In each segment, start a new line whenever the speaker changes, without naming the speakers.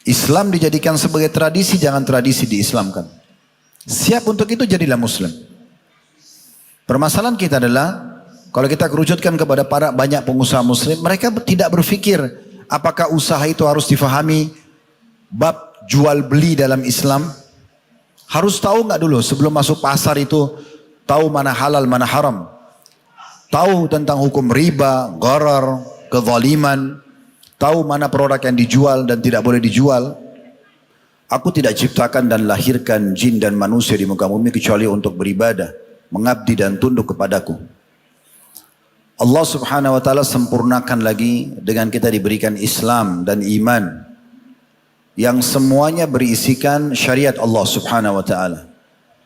Islam dijadikan sebagai tradisi, jangan tradisi diislamkan. Siap untuk itu, jadilah Muslim. Permasalahan kita adalah, kalau kita kerucutkan kepada para banyak pengusaha Muslim, mereka tidak berpikir apakah usaha itu harus difahami bab jual beli dalam Islam. Harus tahu nggak dulu sebelum masuk pasar itu, tahu mana halal mana haram, tahu tentang hukum riba, gharar, kezaliman, tahu mana produk yang dijual dan tidak boleh dijual. Aku tidak ciptakan dan lahirkan jin dan manusia di muka bumi kecuali untuk beribadah, mengabdi dan tunduk kepadaku. Allah subhanahu wa ta'ala sempurnakan lagi dengan kita diberikan Islam dan iman yang semuanya berisikan syariat Allah subhanahu wa ta'ala.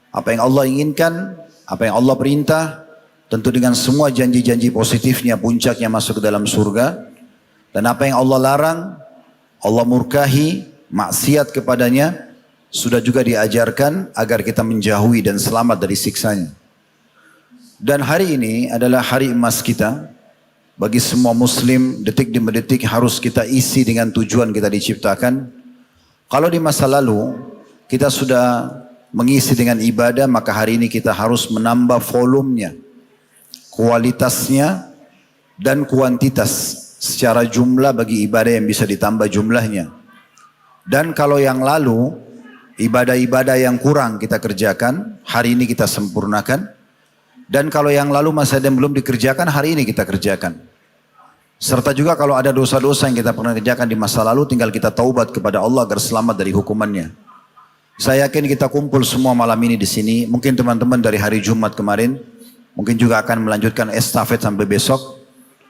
Apa yang Allah inginkan, apa yang Allah perintah, tentu dengan semua janji-janji positifnya, puncaknya masuk ke dalam surga. Dan apa yang Allah larang, Allah murkahi, maksiat kepadanya, sudah juga diajarkan agar kita menjauhi dan selamat dari siksanya. Dan hari ini adalah hari emas kita. Bagi semua muslim, detik demi detik harus kita isi dengan tujuan kita diciptakan. Kalau di masa lalu kita sudah mengisi dengan ibadah, maka hari ini kita harus menambah volumenya, kualitasnya dan kuantitas. Secara jumlah bagi ibadah yang bisa ditambah jumlahnya. Dan kalau yang lalu, ibadah-ibadah yang kurang kita kerjakan, hari ini kita sempurnakan. Dan kalau yang lalu masih ada yang belum dikerjakan, hari ini kita kerjakan. Serta juga kalau ada dosa-dosa yang kita pernah kerjakan di masa lalu, tinggal kita taubat kepada Allah agar selamat dari hukumannya. Saya yakin kita kumpul semua malam ini di sini. Mungkin teman-teman dari hari Jumat kemarin, mungkin juga akan melanjutkan estafet sampai besok.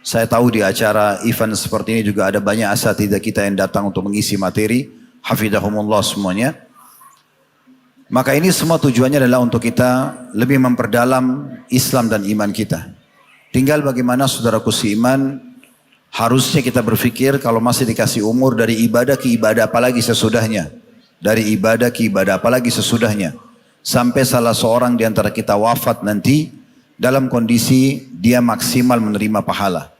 Saya tahu di acara event seperti ini juga ada banyak asatidzah kita yang datang untuk mengisi materi. Hafidhahumullah semuanya. Maka ini semua tujuannya adalah untuk kita lebih memperdalam Islam dan iman kita. Tinggal bagaimana saudaraku seiman, harusnya kita berpikir kalau masih dikasih umur dari ibadah ke ibadah apalagi sesudahnya. Dari ibadah ke ibadah apalagi sesudahnya. Sampai salah seorang di antara kita wafat nanti dalam kondisi dia maksimal menerima pahala.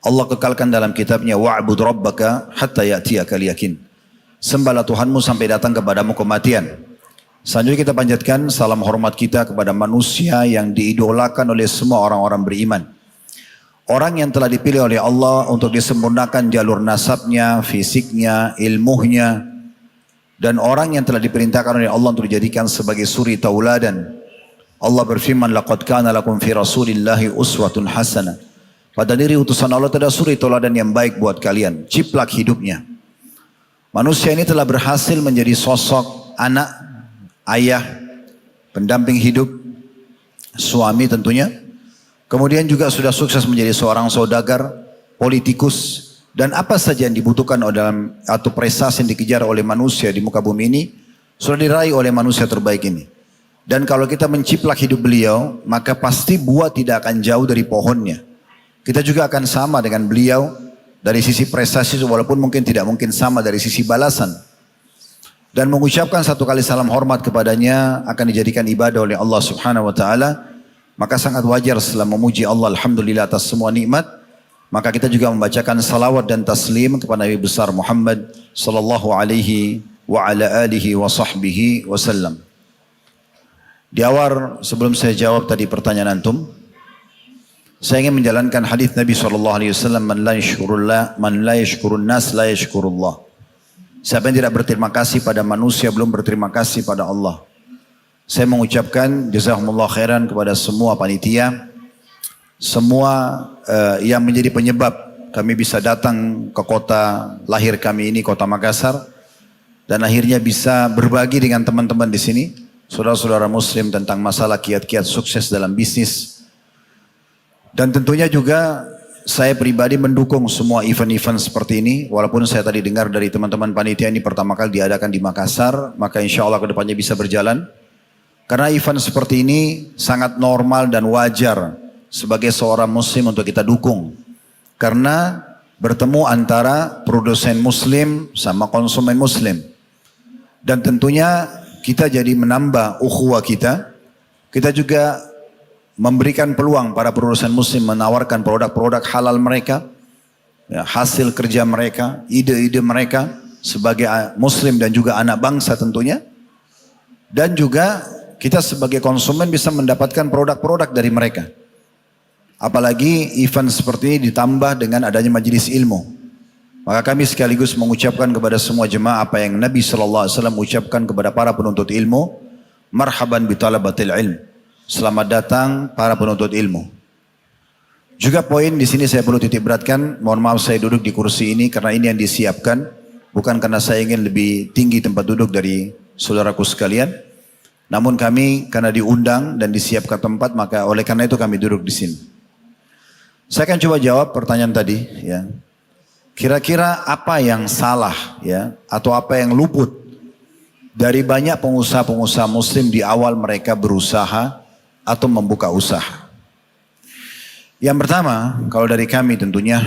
Allah kekalkan dalam kitabnya, wa'bud rabbaka hatta ya'tiyakal yakin. Sembahlah Tuhanmu sampai datang kepadamu kematian. Selanjutnya kita panjatkan salam hormat kita kepada manusia yang diidolakan oleh semua orang-orang beriman. Orang yang telah dipilih oleh Allah untuk disempurnakan jalur nasabnya, fisiknya, ilmunya. Dan orang yang telah diperintahkan oleh Allah untuk dijadikan sebagai suri tauladan. Allah berfirman, laqad kana lakum fi rasulillahi uswatun hasanah. Pada diri utusan Allah ada suri tauladan yang baik buat kalian. Ciplak hidupnya. Manusia ini telah berhasil menjadi sosok anak, ayah, pendamping hidup, suami tentunya. Kemudian juga sudah sukses menjadi seorang saudagar, politikus, dan apa saja yang dibutuhkan dalam atau prestasi yang dikejar oleh manusia di muka bumi ini sudah diraih oleh manusia terbaik ini. Dan kalau kita menciplak hidup beliau, maka pasti buah tidak akan jauh dari pohonnya. Kita juga akan sama dengan beliau dari sisi prestasi, walaupun mungkin tidak mungkin sama dari sisi balasan. Dan mengucapkan satu kali salam hormat kepadanya akan dijadikan ibadah oleh Allah subhanahu wa ta'ala. Maka sangat wajar setelah memuji Allah alhamdulillah atas semua nikmat, maka kita juga membacakan salawat dan taslim kepada Nabi besar Muhammad sallallahu alaihi wa ala alihi wa sahbihi wasallam. Di awal sebelum saya jawab tadi pertanyaan antum, saya ingin menjalankan hadis Nabi sallallahu alaihi wasallam, man la yashkurun nas la yashkurullah. Siapa yang tidak berterima kasih pada manusia belum berterima kasih pada Allah. Saya mengucapkan jazakumullah khairan kepada semua panitia, semua yang menjadi penyebab kami bisa datang ke kota lahir kami ini, kota Makassar, dan akhirnya bisa berbagi dengan teman-teman di sini, saudara-saudara muslim, tentang masalah kiat-kiat sukses dalam bisnis. Dan tentunya juga saya pribadi mendukung semua event-event seperti ini, walaupun saya tadi dengar dari teman-teman panitia ini pertama kali diadakan di Makassar, maka insya Allah kedepannya bisa berjalan. Karena event seperti ini sangat normal dan wajar sebagai seorang muslim untuk kita dukung. Karena bertemu antara produsen muslim sama konsumen muslim. Dan tentunya kita jadi menambah ukhuwah kita. Kita juga memberikan peluang para produsen muslim menawarkan produk-produk halal mereka, ya, hasil kerja mereka, ide-ide mereka, sebagai muslim dan juga anak bangsa tentunya. Dan juga kita sebagai konsumen bisa mendapatkan produk-produk dari mereka. Apalagi event seperti ini ditambah dengan adanya majelis ilmu. Maka kami sekaligus mengucapkan kepada semua jemaah apa yang Nabi SAW ucapkan kepada para penuntut ilmu. Marhaban bi talabatil ilm. Selamat datang para penuntut ilmu. Juga poin di sini saya perlu titik beratkan. Mohon maaf saya duduk di kursi ini karena ini yang disiapkan. Bukan karena saya ingin lebih tinggi tempat duduk dari saudaraku sekalian. Namun kami karena diundang dan disiapkan tempat, maka oleh karena itu kami duduk di sini. Saya akan coba jawab pertanyaan tadi, ya. Kira-kira apa yang salah, ya, atau apa yang luput dari banyak pengusaha-pengusaha muslim di awal mereka berusaha atau membuka usaha? Yang pertama, kalau dari kami tentunya,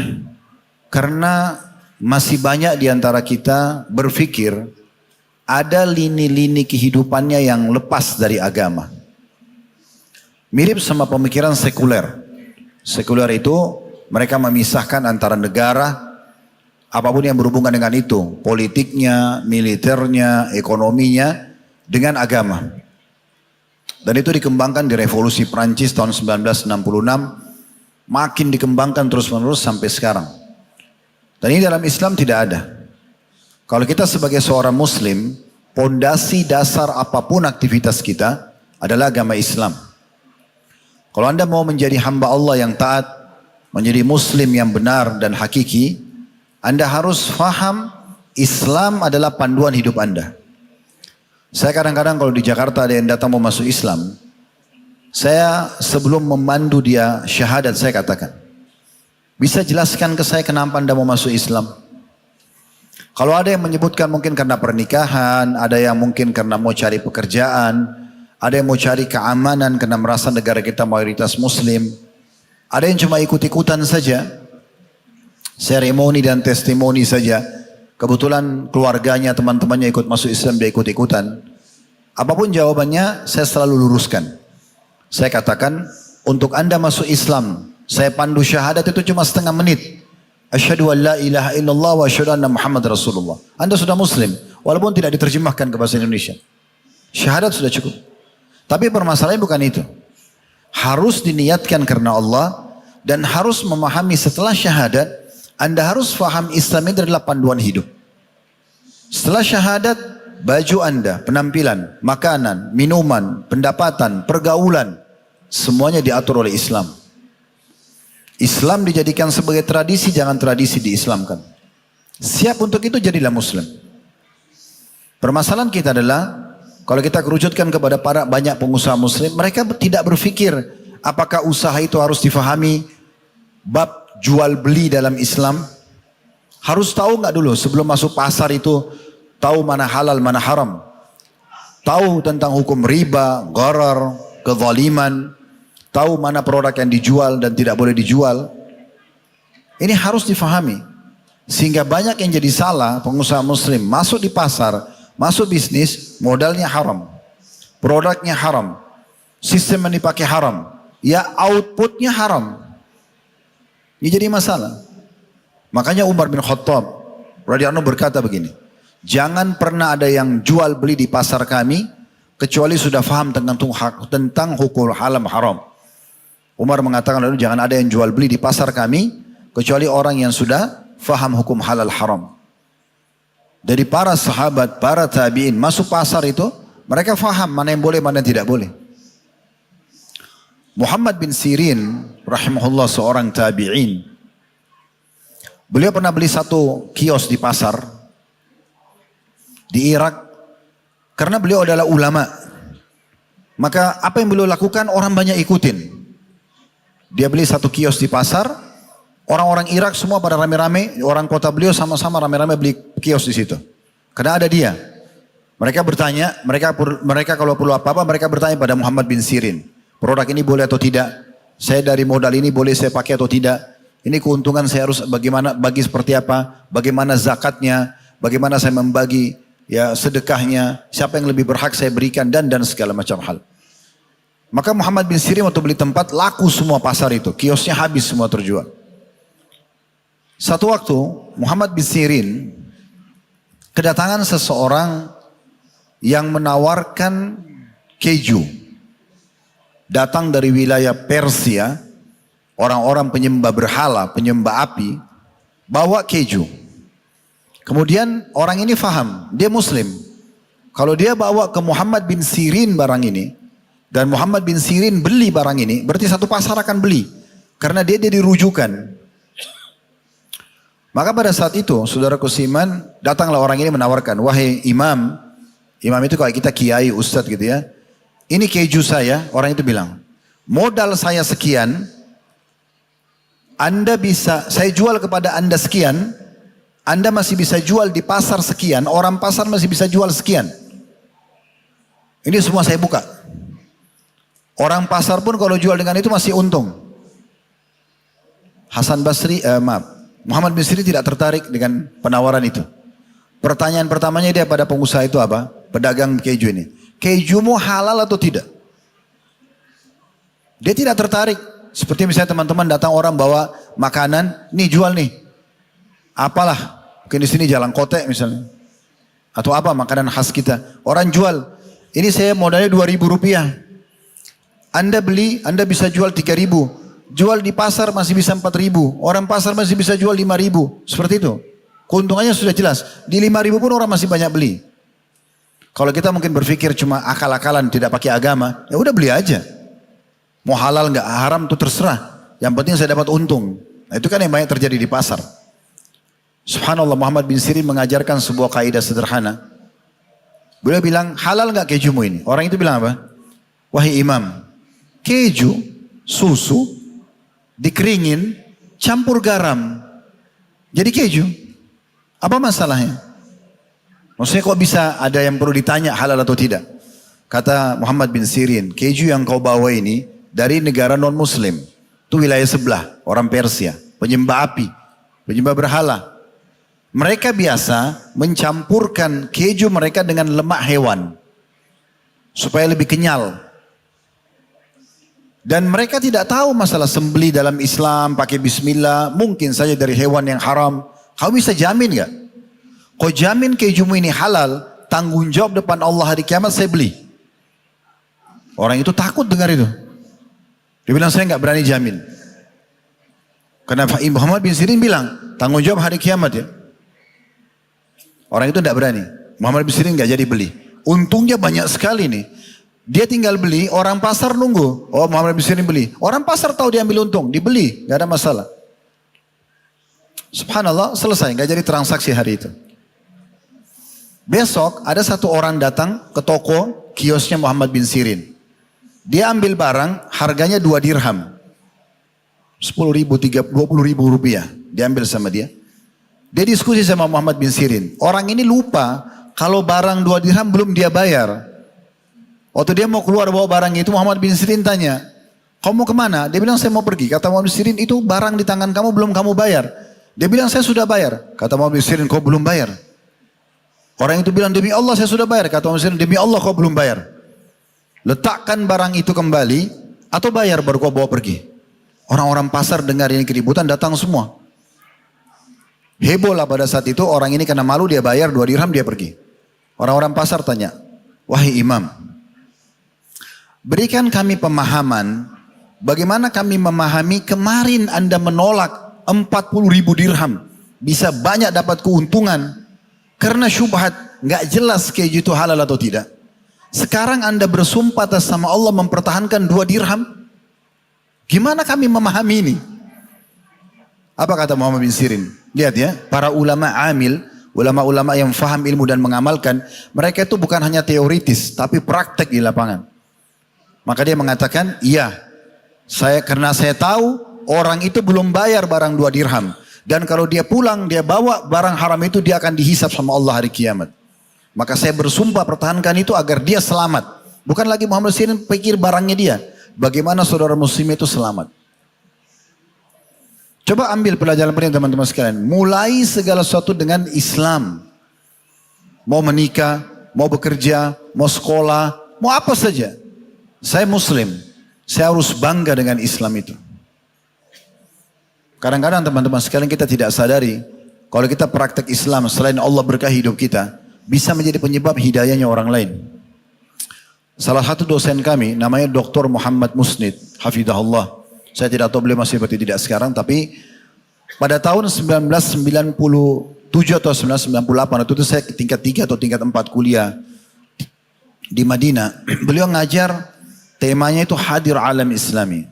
karena masih banyak di antara kita berpikir ada lini-lini kehidupannya yang lepas dari agama. Mirip sama pemikiran sekuler. Sekuler itu mereka memisahkan antara negara, apapun yang berhubungan dengan itu, politiknya, militernya, ekonominya, dengan agama. Dan itu dikembangkan di revolusi Prancis tahun 1966, makin dikembangkan terus-menerus sampai sekarang. Dan ini dalam Islam tidak ada. Kalau kita sebagai seorang muslim, pondasi dasar apapun aktivitas kita adalah agama Islam. Kalau Anda mau menjadi hamba Allah yang taat, menjadi muslim yang benar dan hakiki, Anda harus faham Islam adalah panduan hidup Anda. Saya kadang-kadang kalau di Jakarta ada yang datang mau masuk Islam, saya sebelum memandu dia syahadat saya katakan, bisa jelaskan ke saya kenapa Anda mau masuk Islam? Kalau ada yang menyebutkan mungkin karena pernikahan, ada yang mungkin karena mau cari pekerjaan, ada yang mau cari keamanan karena merasa negara kita mayoritas muslim, ada yang cuma ikut-ikutan saja, seremoni dan testimoni saja. Kebetulan keluarganya, teman-temannya ikut masuk Islam, dia ikut-ikutan. Apapun jawabannya, saya selalu luruskan. Saya katakan, untuk Anda masuk Islam, saya pandu syahadat itu cuma setengah menit. Asyhadu an la ilaha illallah wa asyhadu anna Muhammad Rasulullah. Anda sudah muslim, walaupun tidak diterjemahkan ke bahasa Indonesia. Syahadat sudah cukup. Tapi permasalahannya bukan itu. Harus diniatkan karena Allah, dan harus memahami setelah syahadat, Anda harus faham Islam itu adalah panduan hidup. Setelah syahadat, baju Anda, penampilan, makanan, minuman, pendapatan, pergaulan, semuanya diatur oleh Islam. Islam dijadikan sebagai tradisi, jangan tradisi diislamkan. Siap untuk itu, jadilah muslim. Permasalahan kita adalah, kalau kita kerucutkan kepada para banyak pengusaha muslim, mereka tidak berpikir apakah usaha itu harus difahami bab jual beli dalam Islam. Harus tahu nggak dulu sebelum masuk pasar itu, tahu mana halal mana haram, tahu tentang hukum riba, gharar, kezaliman, tahu mana produk yang dijual dan tidak boleh dijual. Ini harus difahami. Sehingga banyak yang jadi salah, pengusaha muslim masuk di pasar, masuk bisnis, modalnya haram, produknya haram, sistem yang dipakai haram, ya outputnya haram. Ini jadi masalah. Makanya Umar bin Khattab radhiyallahu anhu berkata begini, jangan pernah ada yang jual beli di pasar kami kecuali sudah faham tentang hukum halal haram. Umar mengatakan lalu jangan ada yang jual beli di pasar kami kecuali orang yang sudah faham hukum halal haram. Dari para sahabat, para tabi'in masuk pasar itu, mereka faham mana yang boleh, mana yang tidak boleh. Muhammad bin Sirin rahimahullah seorang tabi'in. Beliau pernah beli satu kios di pasar di Irak karena beliau adalah ulama. Maka apa yang beliau lakukan orang banyak ikutin. Dia beli satu kios di pasar, orang-orang Irak semua pada rame-rame, orang kota beliau sama-sama rame-rame beli kios di situ. Karena ada dia. Mereka bertanya, mereka kalau perlu apa-apa mereka bertanya pada Muhammad bin Sirin. Produk ini boleh atau tidak? Saya dari modal ini boleh saya pakai atau tidak? Ini keuntungan saya harus bagaimana, bagi seperti apa? Bagaimana zakatnya? Bagaimana saya membagi ya sedekahnya? Siapa yang lebih berhak saya berikan dan segala macam hal. Maka Muhammad bin Sirin waktu beli tempat laku semua pasar itu, kiosnya habis semua terjual. Satu waktu Muhammad bin Sirin kedatangan seseorang yang menawarkan keju. Datang dari wilayah Persia, orang-orang penyembah berhala, penyembah api, bawa keju. Kemudian orang ini faham, dia muslim. Kalau dia bawa ke Muhammad bin Sirin barang ini, dan Muhammad bin Sirin beli barang ini, berarti satu pasar akan beli. Karena dia jadi rujukan. Maka pada saat itu, saudaraku seiman, datanglah orang ini menawarkan, wahai imam, imam itu kayak kita kiai, ustadz gitu ya. Ini keju saya, orang itu bilang, modal saya sekian, Anda bisa, saya jual kepada Anda sekian, Anda masih bisa jual di pasar sekian, orang pasar masih bisa jual sekian. Ini semua saya buka. Orang pasar pun kalau jual dengan itu masih untung. Muhammad bin Sirin tidak tertarik dengan penawaran itu. Pertanyaan pertamanya dia pada pengusaha itu apa? Pedagang keju ini. Kejumu halal atau tidak? Dia tidak tertarik. Seperti misalnya teman-teman datang orang bawa makanan, nih jual nih. Apalah, mungkin di sini jalan kotek misalnya. Atau apa makanan khas kita. Orang jual, ini saya modalnya 2.000 rupiah. Anda beli, Anda bisa jual 3.000. Jual di pasar masih bisa 4.000. Orang pasar masih bisa jual 5.000. Seperti itu. Keuntungannya sudah jelas. Di 5.000 pun orang masih banyak beli. Kalau kita mungkin berpikir cuma akal-akalan tidak pakai agama, ya udah beli aja. Mau halal nggak haram itu terserah. Yang penting saya dapat untung. Nah, itu kan yang banyak terjadi di pasar. Subhanallah, Muhammad bin Sirin mengajarkan sebuah kaidah sederhana. Beliau bilang, halal nggak kejumu ini? Orang itu bilang apa? Wahai imam, keju, susu, dikeringin, campur garam. Jadi keju. Apa masalahnya? Maksudnya kok bisa ada yang perlu ditanya halal atau tidak? Kata Muhammad bin Sirin, keju yang kau bawa ini dari negara non-muslim. Itu wilayah sebelah, orang Persia. Penyembah api, penyembah berhala. Mereka biasa mencampurkan keju mereka dengan lemak hewan. Supaya lebih kenyal. Dan mereka tidak tahu masalah sembelih dalam Islam, pakai bismillah, mungkin saja dari hewan yang haram. Kau bisa jamin gak? Kau jamin kejumu ini halal, tanggung jawab depan Allah hari kiamat saya beli. Orang itu takut dengar itu. Dia bilang saya gak berani jamin. Karena Muhammad bin Sirin bilang, tanggung jawab hari kiamat ya. Orang itu tidak berani. Muhammad bin Sirin gak jadi beli. Untungnya banyak sekali nih. Dia tinggal beli, orang pasar nunggu. Oh Muhammad bin Sirin beli. Orang pasar tahu dia ambil untung, dibeli, gak ada masalah. Subhanallah, selesai, gak jadi transaksi hari itu. Besok ada satu orang datang ke toko kiosnya Muhammad bin Sirin. Dia ambil barang, harganya 2 dirham. 10.000, 20.000 rupiah. Dia ambil sama dia. Dia diskusi sama Muhammad bin Sirin. Orang ini lupa kalau barang 2 dirham belum dia bayar. Waktu dia mau keluar bawa barang itu, Muhammad bin Sirin tanya, kamu mau kemana? Dia bilang saya mau pergi. Kata Muhammad bin Sirin, itu barang di tangan kamu belum kamu bayar. Dia bilang saya sudah bayar. Kata Muhammad bin Sirin, kau belum bayar. Orang itu bilang demi Allah saya sudah bayar. Kata Muhammad bin Sirin, demi Allah kau belum bayar. Letakkan barang itu kembali atau bayar baru kau bawa pergi. Orang-orang pasar dengar ini keributan datang semua. Heboh lah pada saat itu, orang ini karena malu dia bayar 2 dirham dia pergi. Orang-orang pasar tanya, wahai imam, berikan kami pemahaman, bagaimana kami memahami kemarin Anda menolak 40.000 dirham, bisa banyak dapat keuntungan, karena syubhat, nggak jelas keju itu halal atau tidak. Sekarang Anda bersumpah atas sama Allah mempertahankan 2 dirham, gimana kami memahami ini? Apa kata Muhammad bin Sirin? Lihat ya, para ulama amil, ulama-ulama yang faham ilmu dan mengamalkan, mereka itu bukan hanya teoritis, tapi praktek di lapangan. Maka dia mengatakan, iya, karena saya tahu orang itu belum bayar barang 2 dirham. Dan kalau dia pulang, dia bawa barang haram itu, dia akan dihisap sama Allah hari kiamat. Maka saya bersumpah pertahankan itu agar dia selamat. Bukan lagi Muhammad Sirin pikir barangnya dia. Bagaimana saudara muslim itu selamat. Coba ambil pelajaran penting teman-teman sekalian. Mulai segala sesuatu dengan Islam. Mau menikah, mau bekerja, mau sekolah, mau apa saja. Saya muslim. Saya harus bangga dengan Islam itu. Kadang-kadang teman-teman sekalian kita tidak sadari. Kalau kita praktek Islam selain Allah berkah hidup kita, bisa menjadi penyebab hidayahnya orang lain. Salah satu dosen kami namanya Dr. Muhammad Musnid, hafidhahullah. Saya tidak tahu beliau masih seperti tidak sekarang, tapi pada tahun 1997 atau 1998 itu saya tingkat 3 atau tingkat 4 kuliah di Madinah. Beliau ngajar, temanya itu Hadir Alam Islami.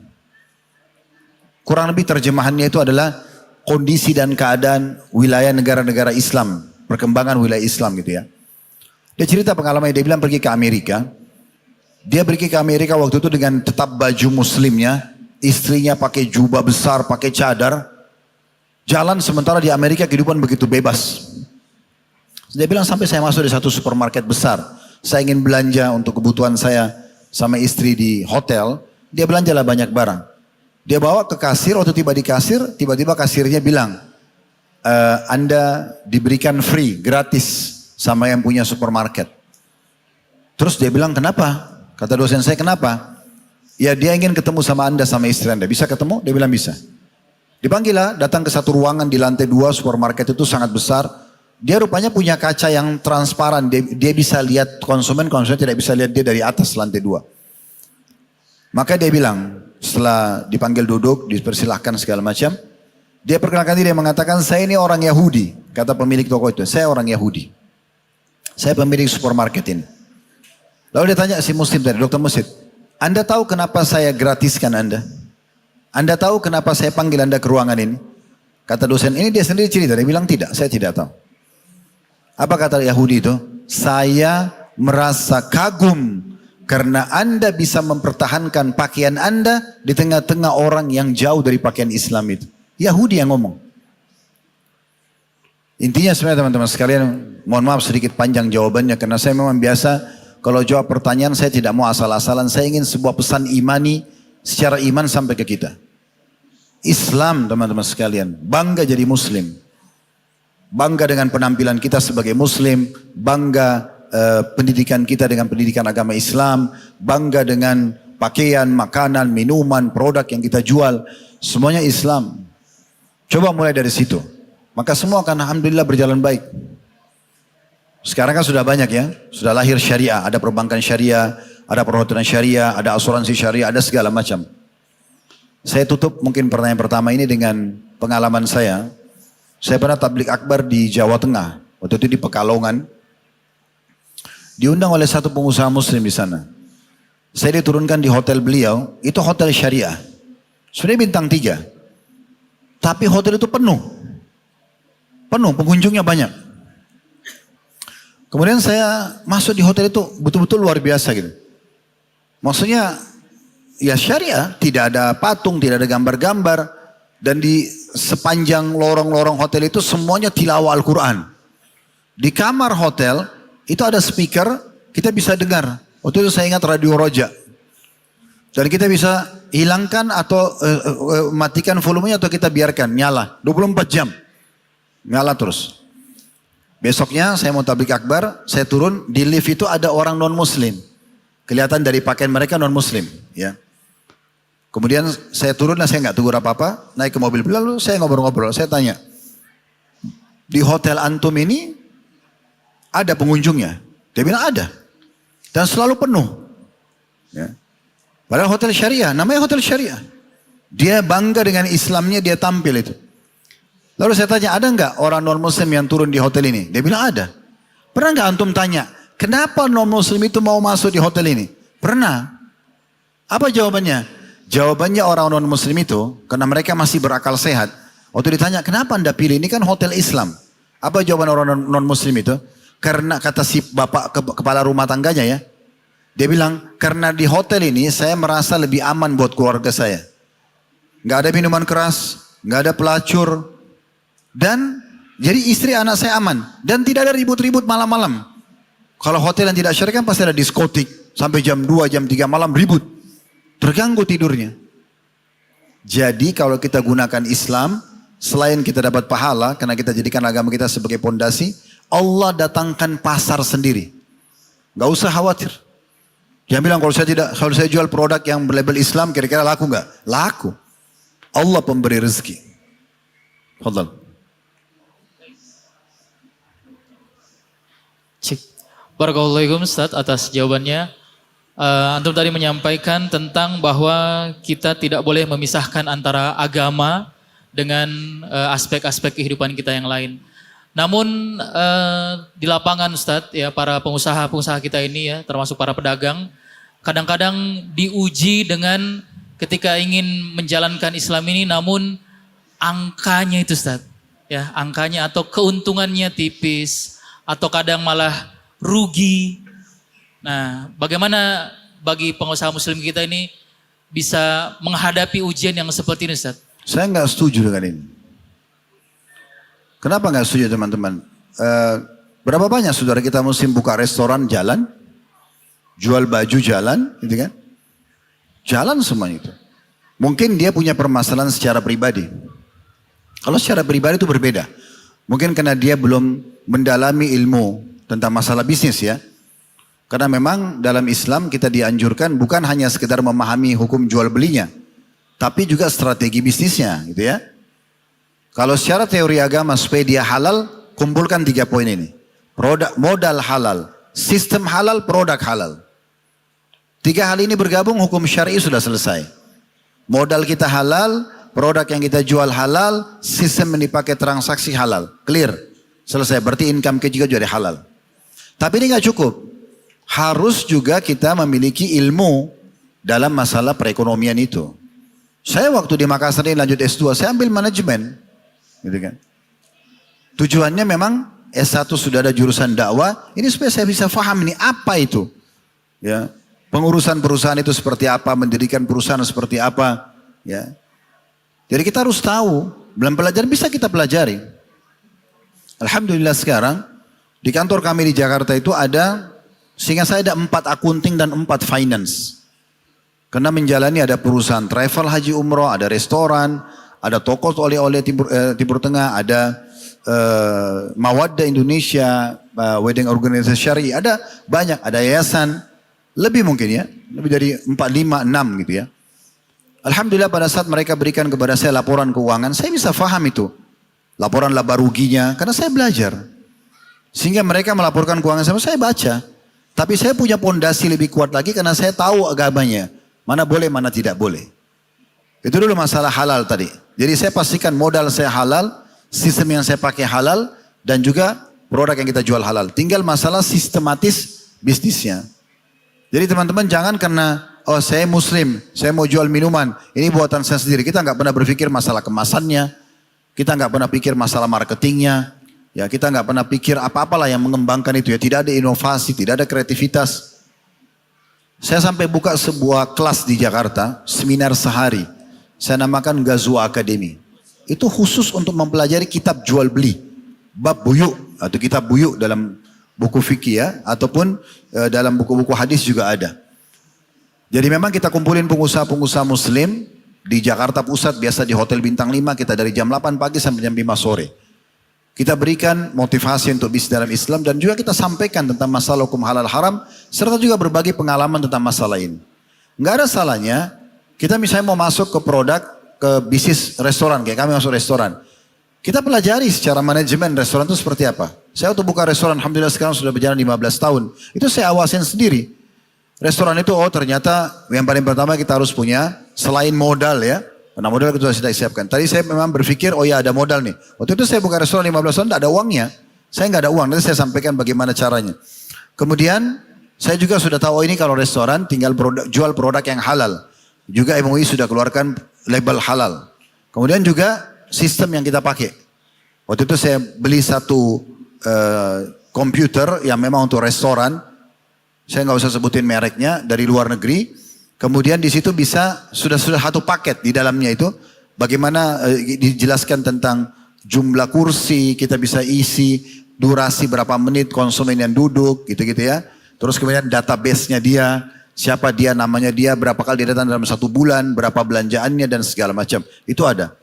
Kurang lebih terjemahannya itu adalah kondisi dan keadaan wilayah negara-negara Islam, perkembangan wilayah Islam gitu ya. Dia cerita pengalamannya, dia bilang pergi ke Amerika. Dia pergi ke Amerika waktu itu dengan tetap baju muslimnya, istrinya pakai jubah besar, pakai cadar. Jalan sementara di Amerika kehidupan begitu bebas. Dia bilang sampai saya masuk di satu supermarket besar. Saya ingin belanja untuk kebutuhan saya sama istri di hotel. Dia belanjalah banyak barang. Dia bawa ke kasir, waktu tiba di kasir, tiba-tiba kasirnya bilang, Anda diberikan free, gratis sama yang punya supermarket. Terus dia bilang, kenapa? Kata dosen saya, kenapa? Ya dia ingin ketemu sama Anda sama istri Anda. Bisa ketemu? Dia bilang bisa. Dipanggil lah, datang ke satu ruangan di lantai 2, supermarket itu sangat besar. Dia rupanya punya kaca yang transparan, dia bisa lihat konsumen tidak bisa lihat dia dari atas lantai 2. Maka dia bilang, setelah dipanggil duduk, dipersilahkan segala macam, dia perkenalkan diri, dia mengatakan, saya ini orang Yahudi. Kata pemilik toko itu, saya orang Yahudi. Saya pemilik supermarket ini. Lalu dia tanya si Muslim tadi, Dokter Muslim, Anda tahu kenapa saya gratiskan Anda? Anda tahu kenapa saya panggil Anda ke ruangan ini? Kata dosen ini, dia sendiri cerita, dia bilang tidak, saya tidak tahu. Apa kata Yahudi itu? Saya merasa kagum karena Anda bisa mempertahankan pakaian Anda di tengah-tengah orang yang jauh dari pakaian Islam itu. Yahudi yang ngomong. Intinya sebenarnya teman-teman sekalian, mohon maaf sedikit panjang jawabannya karena saya memang biasa kalau jawab pertanyaan saya tidak mau asal-asalan. Saya ingin sebuah pesan imani secara iman sampai ke kita. Islam teman-teman sekalian, bangga jadi muslim. Bangga dengan penampilan kita sebagai muslim, bangga pendidikan kita dengan pendidikan agama Islam, bangga dengan pakaian, makanan, minuman, produk yang kita jual, semuanya Islam. Coba mulai dari situ, maka semua akan alhamdulillah berjalan baik. Sekarang kan sudah banyak ya, sudah lahir syariah, ada perbankan syariah, ada perhotelan syariah, ada asuransi syariah, ada segala macam. Saya tutup mungkin pertanyaan pertama ini dengan pengalaman saya. Saya pernah tabligh akbar di Jawa Tengah, waktu itu di Pekalongan. Diundang oleh satu pengusaha muslim di sana. Saya diturunkan di hotel beliau, itu hotel syariah. Sebenarnya bintang 3. Tapi hotel itu penuh. Penuh, pengunjungnya banyak. Kemudian saya masuk di hotel itu betul-betul luar biasa gitu. Maksudnya ya syariah, tidak ada patung, tidak ada gambar-gambar. Dan di sepanjang lorong-lorong hotel itu semuanya tilawah Al-Quran. Di kamar hotel itu ada speaker, kita bisa dengar. Waktu itu saya ingat radio Roja. Dan kita bisa hilangkan atau matikan volumenya atau kita biarkan nyala. 24 jam. Nyala terus. Besoknya saya mau tabligh akbar, saya turun, di lift itu ada orang non-muslim. Kelihatan dari pakaian mereka non-muslim. Ya. Kemudian saya turun, saya nggak tegur apa-apa, naik ke mobil. Lalu saya ngobrol-ngobrol, saya tanya, di hotel antum ini ada pengunjungnya? Dia bilang ada. Dan selalu penuh. Ya. Padahal hotel syariah, namanya hotel syariah. Dia bangga dengan Islamnya, dia tampil itu. Lalu saya tanya, ada nggak orang non-muslim yang turun di hotel ini? Dia bilang ada. Pernah nggak antum tanya, kenapa non-muslim itu mau masuk di hotel ini? Pernah. Apa jawabannya? Jawabannya orang non-muslim itu, karena mereka masih berakal sehat. Waktu ditanya, kenapa anda pilih? Ini kan hotel Islam. Apa jawaban orang non-muslim itu? Karena kata si bapak kepala rumah tangganya ya. Dia bilang, karena di hotel ini saya merasa lebih aman buat keluarga saya. Nggak ada minuman keras, nggak ada pelacur. Dan jadi istri anak saya aman. Dan tidak ada ribut-ribut malam-malam. Kalau hotel yang tidak syariah kan pasti ada diskotik. Sampai jam 2, jam 3 malam ribut. Terganggu tidurnya. Jadi kalau kita gunakan Islam, selain kita dapat pahala, karena kita jadikan agama kita sebagai pondasi, Allah datangkan pasar sendiri. Gak usah khawatir. Jangan bilang kalau saya jual produk yang berlabel Islam, kira-kira laku gak? Laku. Allah pemberi rezeki. Fadal.
Cik. Barakallahu Ustaz atas jawabannya. Antum tadi menyampaikan tentang bahwa kita tidak boleh memisahkan antara agama dengan aspek-aspek kehidupan kita yang lain. Namun di lapangan Ustaz, ya para pengusaha-pengusaha kita ini ya, termasuk para pedagang, kadang-kadang diuji dengan ketika ingin menjalankan Islam ini, namun angkanya itu Ustaz, ya angkanya atau keuntungannya tipis, atau kadang malah rugi. Nah, bagaimana bagi pengusaha muslim kita ini bisa menghadapi ujian yang seperti ini Ustaz?
Saya nggak setuju dengan ini. Kenapa nggak setuju teman-teman? Berapa banyak saudara kita muslim buka restoran jalan, jual baju jalan, gitu kan? Jalan semuanya itu. Mungkin dia punya permasalahan secara pribadi. Kalau secara pribadi itu berbeda. Mungkin karena dia belum mendalami ilmu tentang masalah bisnis ya. Karena memang dalam Islam kita dianjurkan bukan hanya sekedar memahami hukum jual belinya, tapi juga strategi bisnisnya gitu ya. Kalau secara teori agama supaya dia halal, kumpulkan 3 poin ini. Modal halal, sistem halal, produk halal. 3 hal ini bergabung, hukum syar'i sudah selesai. Modal kita halal, produk yang kita jual halal, sistem yang dipakai transaksi halal. Clear. Selesai, berarti income kita juga jadi halal. Tapi ini gak cukup. Harus juga kita memiliki ilmu dalam masalah perekonomian itu. Saya waktu di Makassar ini lanjut S2, saya ambil manajemen. Gitu kan. Tujuannya memang S1 sudah ada jurusan dakwah, ini supaya saya bisa paham ini apa itu. Ya. Pengurusan perusahaan itu seperti apa, mendirikan perusahaan seperti apa. Ya. Jadi kita harus tahu, belum pelajaran bisa kita pelajari. Alhamdulillah sekarang, di kantor kami di Jakarta itu ada, sehingga saya ada 4 akunting dan 4 finance. Karena menjalani ada perusahaan travel haji umroh, ada restoran, ada toko oleh-oleh Timur Tengah, ada Mawaddah Indonesia, Wedding Organization Syari, ada banyak, ada yayasan, lebih mungkin ya, lebih dari 4, 5, 6 gitu ya. Alhamdulillah pada saat mereka berikan kepada saya laporan keuangan, saya bisa paham itu. Laporan laba ruginya, karena saya belajar. Sehingga mereka melaporkan keuangan saya baca. Tapi saya punya pondasi lebih kuat lagi karena saya tahu agamanya. Mana boleh, mana tidak boleh. Itu dulu masalah halal tadi. Jadi saya pastikan modal saya halal, sistem yang saya pakai halal, dan juga produk yang kita jual halal. Tinggal masalah sistematis bisnisnya. Jadi teman-teman jangan karena, oh saya muslim, saya mau jual minuman, ini buatan saya sendiri. Kita nggak pernah berpikir masalah kemasannya, kita nggak pernah pikir masalah marketingnya, ya kita nggak pernah pikir apa-apalah yang mengembangkan itu ya. Tidak ada inovasi, tidak ada kreativitas. Saya sampai buka sebuah kelas di Jakarta, seminar sehari. Saya namakan Ghazwa Academy. Itu khusus untuk mempelajari kitab jual beli. Bab buyuk atau kitab buyuk dalam buku fikih ya. Ataupun dalam buku-buku hadis juga ada. Jadi memang kita kumpulin pengusaha-pengusaha muslim di Jakarta Pusat. Biasa di Hotel Bintang 5 kita dari jam 8 pagi sampai jam 5 sore. Kita berikan motivasi untuk bisnis dalam Islam. Dan juga kita sampaikan tentang masalah hukum halal haram. Serta juga berbagi pengalaman tentang masalah ini. Nggak ada salahnya. Kita misalnya mau masuk ke produk, ke bisnis restoran, kayak kami masuk restoran. Kita pelajari secara manajemen restoran itu seperti apa. Saya waktu buka restoran, Alhamdulillah sekarang sudah berjalan 15 tahun. Itu saya awasin sendiri. Restoran itu, oh ternyata yang paling pertama kita harus punya, selain modal ya. Karena modal kita sudah siapkan. Tadi saya memang berpikir, oh ya ada modal nih. Waktu itu saya buka restoran 15 tahun, tidak ada uangnya. Saya nggak ada uang, nanti saya sampaikan bagaimana caranya. Kemudian, saya juga sudah tahu, oh ini kalau restoran tinggal jual produk yang halal. Juga MUI sudah keluarkan label halal. Kemudian juga sistem yang kita pakai. Waktu itu saya beli satu komputer yang memang untuk restoran. Saya nggak usah sebutin mereknya, dari luar negeri. Kemudian di situ bisa sudah satu paket di dalamnya itu. Bagaimana dijelaskan tentang jumlah kursi, kita bisa isi, durasi berapa menit konsumen yang duduk, gitu-gitu ya. Terus kemudian database-nya dia. Siapa dia, namanya dia, berapa kali dia datang dalam 1 bulan, berapa belanjaannya dan segala macam. Itu ada.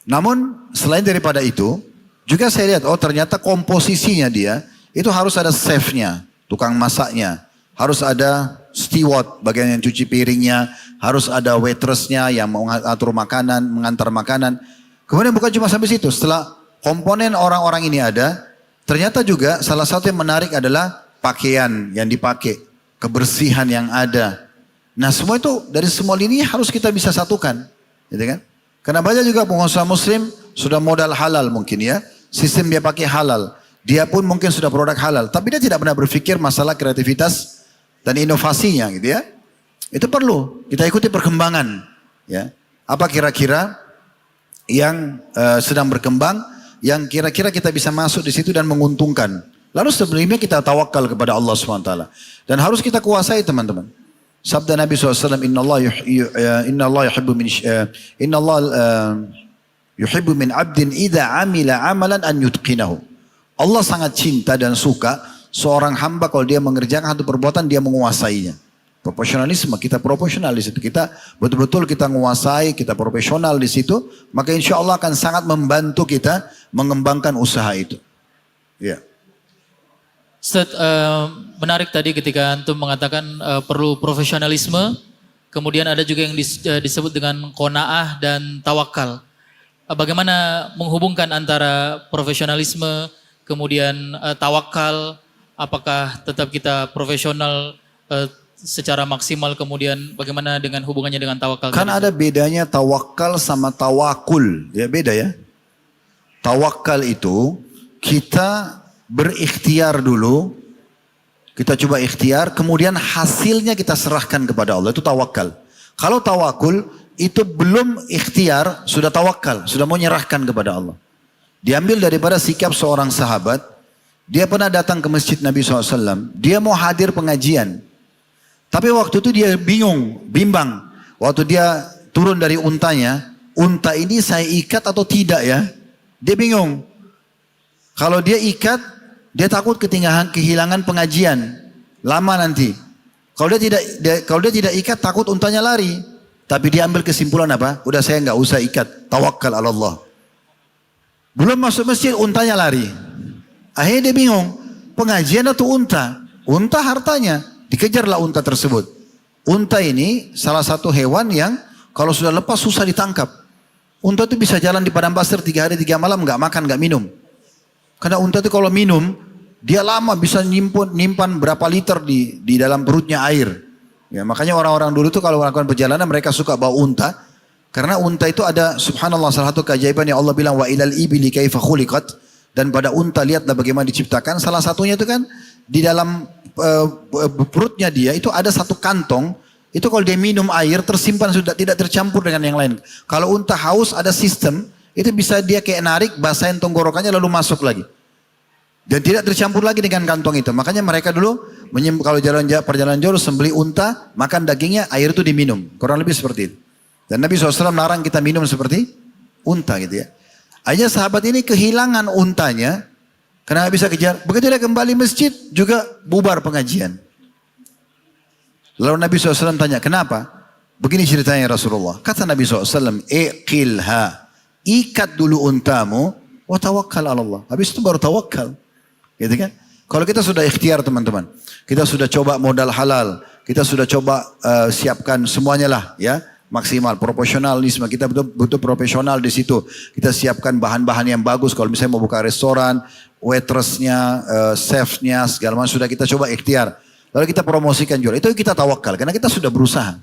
Namun selain daripada itu, juga saya lihat, oh ternyata komposisinya dia, itu harus ada chef-nya, tukang masaknya. Harus ada steward, bagian yang cuci piringnya. Harus ada waitress-nya yang mengatur makanan, mengantar makanan. Kemudian bukan cuma sampai situ, setelah komponen orang-orang ini ada, Ternyata juga salah satu yang menarik adalah pakaian yang dipakai, kebersihan yang ada. Nah semua itu dari semua lini harus kita bisa satukan, gitu kan? Karena banyak juga pengusaha muslim sudah modal halal mungkin ya, sistem dia pakai halal, dia pun mungkin sudah produk halal, tapi dia tidak pernah berpikir masalah kreativitas dan inovasinya, gitu ya. Itu perlu kita ikuti perkembangan, ya. Apa kira-kira yang sedang berkembang, yang kira-kira kita bisa masuk di situ dan menguntungkan. Lalu sebelumnya kita tawakal kepada Allah SWT. Dan harus kita kuasai teman-teman. Sabda Nabi SAW, Inna Allah yuhibbu min abdin idha amila amalan an yutqinahu. Allah sangat cinta dan suka seorang hamba kalau dia mengerjakan satu perbuatan, dia menguasainya. Profesionalisme, kita profesional di situ. Kita betul-betul kita menguasai, kita profesional di situ. Maka insya Allah akan sangat membantu kita mengembangkan usaha itu. Ya.
Ustaz, menarik tadi ketika antum mengatakan perlu profesionalisme, kemudian ada juga yang disebut dengan qanaah dan tawakal. Bagaimana menghubungkan antara profesionalisme, kemudian tawakal, apakah tetap kita profesional secara maksimal, kemudian bagaimana dengan hubungannya dengan tawakal?
Kan ada bedanya tawakal sama tawakul, ya beda ya. Tawakal itu kita berikhtiar dulu, kita coba ikhtiar, kemudian hasilnya kita serahkan kepada Allah, itu tawakal. Kalau tawakul, itu belum ikhtiar, sudah tawakal, sudah mau nyerahkan kepada Allah. Diambil daripada sikap seorang sahabat, dia pernah datang ke masjid Nabi SAW, dia mau hadir pengajian. Tapi waktu itu dia bimbang. Waktu dia turun dari untanya, unta ini saya ikat atau tidak ya? Dia bingung. Kalau dia ikat, dia takut kehilangan pengajian. Lama nanti. Kalau dia tidak ikat, takut untanya lari. Tapi dia ambil kesimpulan apa? Udah saya nggak usah ikat. Tawakkal ala Allah. Belum masuk masjid, untanya lari. Akhirnya dia bingung. Pengajian atau unta? Unta hartanya. Dikejarlah unta tersebut. Unta ini salah satu hewan yang kalau sudah lepas susah ditangkap. Unta itu bisa jalan di padang pasir 3 hari 3 malam nggak makan nggak minum. Karena unta itu kalau minum dia lama bisa nyimpan berapa liter di dalam perutnya air. Ya, makanya orang-orang dulu tuh kalau melakukan perjalanan mereka suka bawa unta. Karena unta itu ada subhanallah salah satu keajaiban yang Allah bilang wa ilal ibili kaifa khuliqat. Dan pada unta lihatlah bagaimana diciptakan. Salah satunya itu kan di dalam perutnya dia itu ada satu kantong. Itu kalau dia minum air tersimpan sudah tidak tercampur dengan yang lain. Kalau unta haus ada sistem. Itu bisa dia kayak narik basahin tenggorokannya lalu masuk lagi. Dan tidak tercampur lagi dengan kantong itu. Makanya mereka dulu kalau perjalanan jauh sembelih unta, makan dagingnya, air itu diminum. Kurang lebih seperti itu. Dan Nabi SAW larang kita minum seperti unta gitu ya. Akhirnya sahabat ini kehilangan untanya. Karena bisa kejar. Begitu dia kembali masjid juga bubar pengajian. Lalu Nabi SAW tanya, kenapa? Begini ceritanya Rasulullah. Kata Nabi SAW, iqilha. Ikat dulu untamu, wa tawakkal ala Allah. Habis itu baru tawakal. Gitu kan? Kalau kita sudah ikhtiar teman-teman. Kita sudah coba modal halal. Kita sudah coba siapkan semuanya lah ya. Maksimal, profesionalisme. Kita butuh profesional di situ. Kita siapkan bahan-bahan yang bagus. Kalau misalnya mau buka restoran, waitressnya, chefnya, segala macam. Sudah kita coba ikhtiar. Lalu kita promosikan jual. Itu kita tawakal. Karena kita sudah berusaha.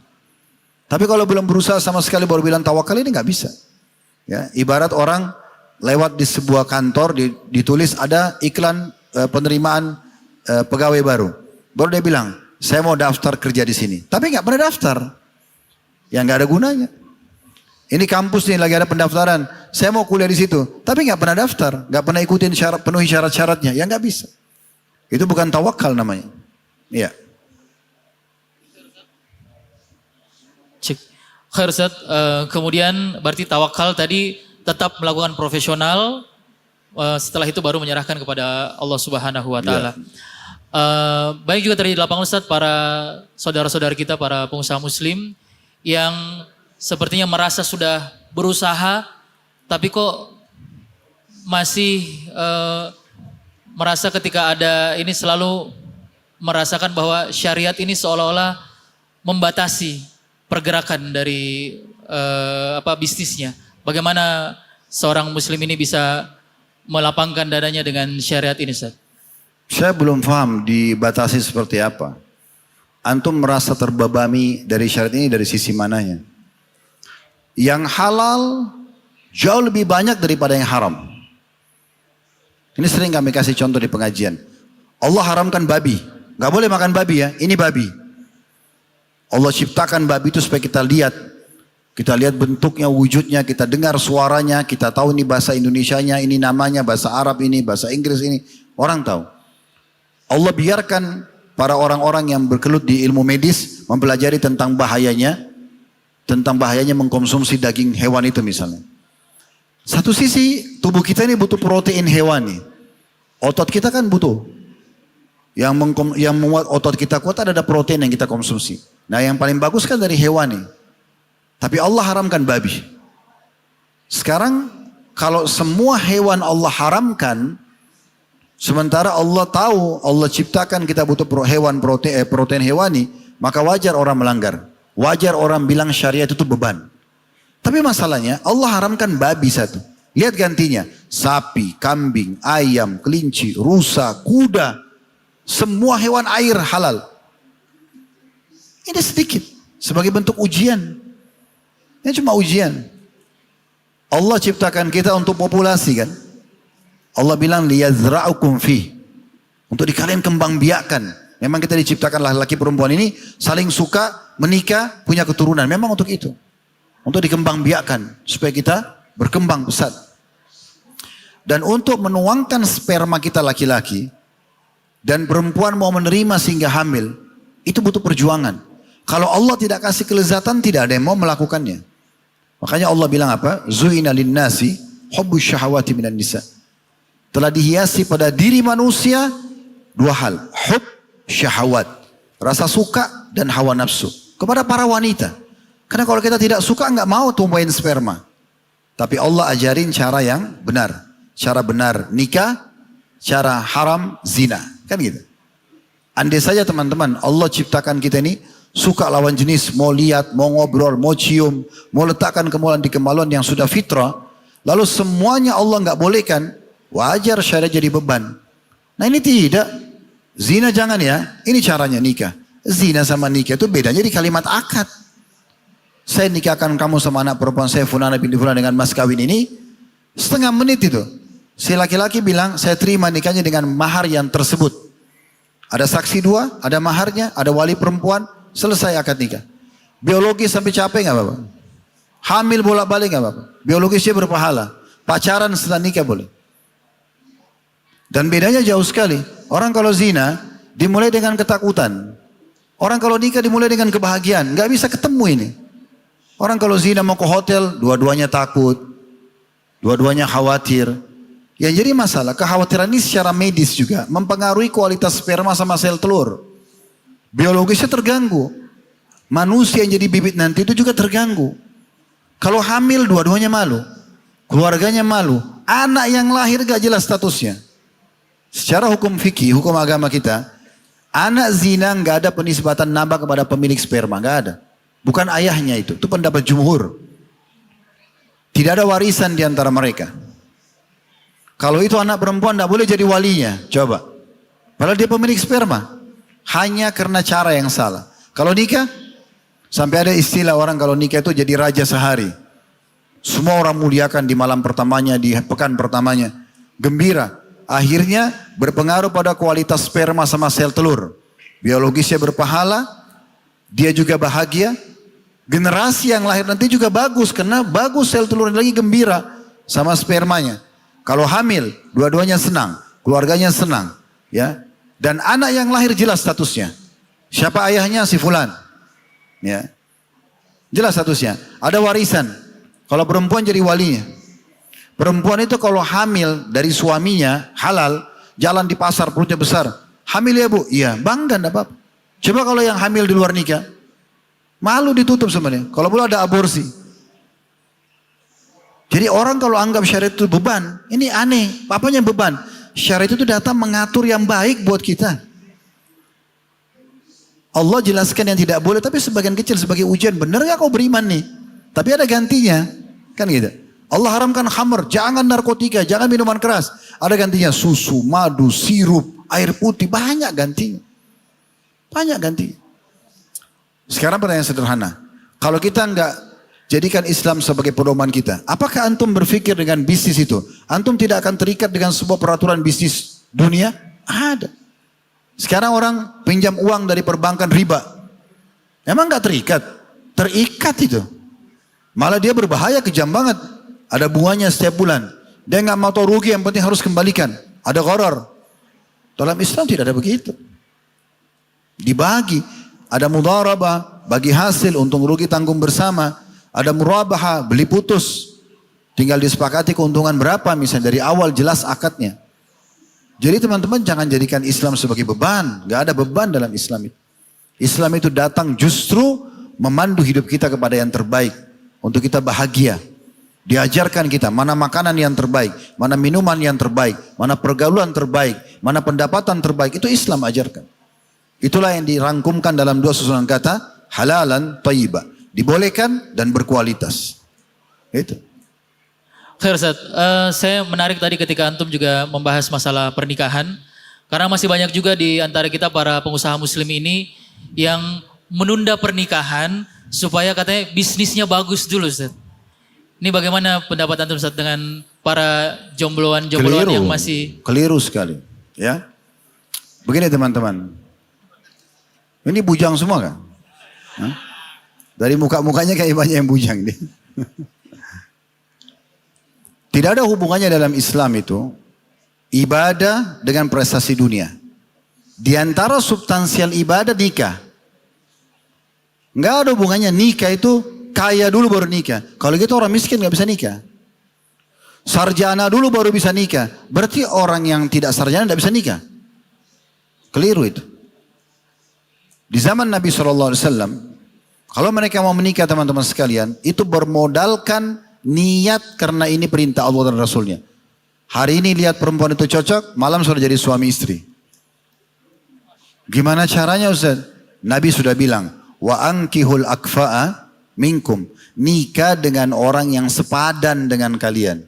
Tapi kalau belum berusaha sama sekali baru bilang tawakal ini nggak bisa. Ya, ibarat orang lewat di sebuah kantor ditulis ada iklan penerimaan pegawai baru. Baru dia bilang, saya mau daftar kerja di sini. Tapi nggak pernah daftar. Ya nggak ada gunanya. Ini kampus nih lagi ada pendaftaran. Saya mau kuliah di situ. Tapi nggak pernah daftar. Nggak pernah ikutin penuhi syarat-syaratnya. Ya nggak bisa. Itu bukan tawakal namanya. Iya.
Cek. Khair Ustaz, kemudian berarti tawakal tadi tetap melakukan profesional, setelah itu baru menyerahkan kepada Allah Subhanahu wa taala. Baik juga terjadi di lapangan Ustaz para saudara-saudara kita para pengusaha muslim yang sepertinya merasa sudah berusaha tapi kok masih merasa ketika ada ini selalu merasakan bahwa syariat ini seolah-olah membatasi pergerakan dari bisnisnya. Bagaimana seorang muslim ini bisa melapangkan dadanya dengan syariat ini Ustaz?
Saya belum paham dibatasi seperti apa. Antum merasa terbebani dari syariat ini dari sisi mananya? Yang halal jauh lebih banyak daripada yang haram. Ini sering kami kasih contoh di pengajian. Allah haramkan babi. Gak boleh makan babi ya, ini babi. Allah ciptakan babi itu supaya kita lihat. Kita lihat bentuknya, wujudnya, kita dengar suaranya, kita tahu ini bahasa Indonesianya, ini namanya, bahasa Arab ini, bahasa Inggris ini. Orang tahu. Allah biarkan para orang-orang yang bergelut di ilmu medis mempelajari tentang bahayanya mengkonsumsi daging hewan itu misalnya. Satu sisi tubuh kita ini butuh protein hewani. Otot kita kan butuh. Yang membuat otot kita kuat ada protein yang kita konsumsi. Nah yang paling bagus kan dari hewani. Tapi Allah haramkan babi. Sekarang kalau semua hewan Allah haramkan, sementara Allah tahu Allah ciptakan kita butuh protein hewani, maka wajar orang melanggar. Wajar orang bilang syariat itu beban. Tapi masalahnya Allah haramkan babi satu. Lihat gantinya, sapi, kambing, ayam, kelinci, rusa, kuda, semua hewan air halal. Ini sedikit sebagai bentuk ujian. Ini cuma ujian. Allah ciptakan kita untuk populasi kan. Allah bilang liyazra'ukum fi. Untuk kalian kembang biakan. Memang kita diciptakan laki-laki perempuan ini saling suka, menikah, punya keturunan. Memang untuk itu. Untuk dikembang biakan supaya kita berkembang pesat. Dan untuk menuangkan sperma kita laki-laki dan perempuan mau menerima sehingga hamil, itu butuh perjuangan. Kalau Allah tidak kasih kelezatan, tidak ada yang mau melakukannya. Makanya Allah bilang apa? Zu'ina linnasi hubbus syahawati minan nisa. Telah dihiasi pada diri manusia dua hal. Hub, syahawat. Rasa suka dan hawa nafsu. Kepada para wanita. Karena kalau kita tidak suka nggak mau tumbuhin sperma. Tapi Allah ajarin cara yang benar. Cara benar nikah, cara haram zina. Kan gitu. Andai saja teman-teman Allah ciptakan kita ini suka lawan jenis, mau lihat, mau ngobrol, mau cium, mau letakkan kemaluan yang sudah fitrah. Lalu semuanya Allah nggak bolehkan. Wajar syariat jadi beban. Nah ini tidak. Zina jangan ya. Ini caranya nikah. Zina sama nikah itu bedanya di kalimat akad. Saya nikahkan kamu sama anak perempuan saya Fulana binti Fulana dengan mas kawin ini. Setengah menit itu. Si laki-laki bilang saya terima nikahnya dengan mahar yang tersebut. Ada saksi dua, ada maharnya, ada wali perempuan. Selesai akad nikah. Biologis sampai capek nggak apa-apa. Hamil bolak-balik nggak apa-apa. Biologisnya berpahala. Pacaran setelah nikah boleh. Dan bedanya jauh sekali. Orang kalau zina dimulai dengan ketakutan. Orang kalau nikah dimulai dengan kebahagiaan. Nggak bisa ketemu ini. Orang kalau zina mau ke hotel, dua-duanya takut. Dua-duanya khawatir. Yang jadi masalah, kekhawatiran ini secara medis juga mempengaruhi kualitas sperma sama sel telur. Biologisnya terganggu. Manusia yang jadi bibit nanti itu juga terganggu. Kalau hamil dua-duanya malu. Keluarganya malu. Anak yang lahir gak jelas statusnya. Secara hukum fikih, hukum agama kita, anak zina gak ada penisbatan nambah kepada pemilik sperma. Gak ada. Bukan ayahnya itu. Itu pendapat jumhur. Tidak ada warisan di antara mereka. Kalau itu anak perempuan gak boleh jadi walinya. Coba. Padahal dia pemilik sperma. Hanya karena cara yang salah. Kalau nikah, sampai ada istilah orang kalau nikah itu jadi raja sehari. Semua orang muliakan di malam pertamanya, di pekan pertamanya. Gembira. Akhirnya berpengaruh pada kualitas sperma sama sel telur. Biologisnya berpahala, dia juga bahagia. Generasi yang lahir nanti juga bagus, karena bagus sel telur lagi gembira sama spermanya. Kalau hamil, dua-duanya senang, keluarganya senang. Ya. Dan anak yang lahir jelas statusnya. Siapa ayahnya? Si fulan. Ya. Jelas statusnya. Ada warisan. Kalau perempuan jadi walinya. Perempuan itu kalau hamil dari suaminya halal, jalan di pasar perutnya besar. Hamil ya bu? Iya, bangga enggak apa-apa. Coba kalau yang hamil di luar nikah. Malu ditutup sebenarnya. Kalau boleh ada aborsi. Jadi orang kalau anggap syariat itu beban, ini aneh. Apanya beban? Syariat itu datang mengatur yang baik buat kita. Allah jelaskan yang tidak boleh, tapi sebagian kecil sebagai ujian. Benar gak kau beriman nih? Tapi ada gantinya. Kan gitu. Allah haramkan khamr, jangan narkotika, jangan minuman keras. Ada gantinya susu, madu, sirup, air putih, banyak gantinya. Banyak gantinya. Sekarang pertanyaan sederhana. Kalau kita enggak jadikan Islam sebagai pedoman kita, apakah antum berpikir dengan bisnis itu? Antum tidak akan terikat dengan sebuah peraturan bisnis dunia? Ada. Sekarang orang pinjam uang dari perbankan riba. Emang enggak terikat? Terikat itu. Malah dia berbahaya, kejam banget. Ada bunganya setiap bulan. Dia nggak mau tahu rugi, yang penting harus kembalikan. Ada gharar. Dalam Islam tidak ada begitu. Dibagi. Ada mudharabah, bagi hasil, untung rugi tanggung bersama. Ada murabaha, beli putus. Tinggal disepakati keuntungan berapa, misalnya dari awal jelas akadnya. Jadi teman-teman jangan jadikan Islam sebagai beban. Nggak ada beban dalam Islam itu. Islam itu datang justru memandu hidup kita kepada yang terbaik. Untuk kita bahagia. Diajarkan kita mana makanan yang terbaik, mana minuman yang terbaik, mana pergaulan terbaik, mana pendapatan terbaik. Itu Islam ajarkan. Itulah yang dirangkumkan dalam dua susunan kata, halalan thayyibah. Dibolehkan dan berkualitas. Itu.
Khair Ustaz, saya menarik tadi ketika antum juga membahas masalah pernikahan. Karena masih banyak juga di antara kita para pengusaha muslim ini yang menunda pernikahan supaya katanya bisnisnya bagus dulu Ustaz. Ini bagaimana pendapat antum Ustaz dengan para jombloan-jombloan yang masih...
Keliru sekali. Ya. Begini teman-teman. Ini bujang semua kan? Hah? Dari muka-mukanya kayak banyak yang bujang nih. Tidak ada hubungannya dalam Islam itu ibadah dengan prestasi dunia. Di antara substansial ibadah nikah. Nggak ada hubungannya nikah itu kaya dulu baru nikah. Kalau gitu orang miskin nggak bisa nikah. Sarjana dulu baru bisa nikah. Berarti orang yang tidak sarjana nggak bisa nikah. Keliru itu. Di zaman Nabi SAW, kalau mereka mau menikah teman-teman sekalian, itu bermodalkan niat karena ini perintah Allah dan Rasulnya. Hari ini lihat perempuan itu cocok, malam sudah jadi suami istri. Gimana caranya Ustaz? Nabi sudah bilang, wa ankihul akfa'a minkum. Nikah dengan orang yang sepadan dengan kalian.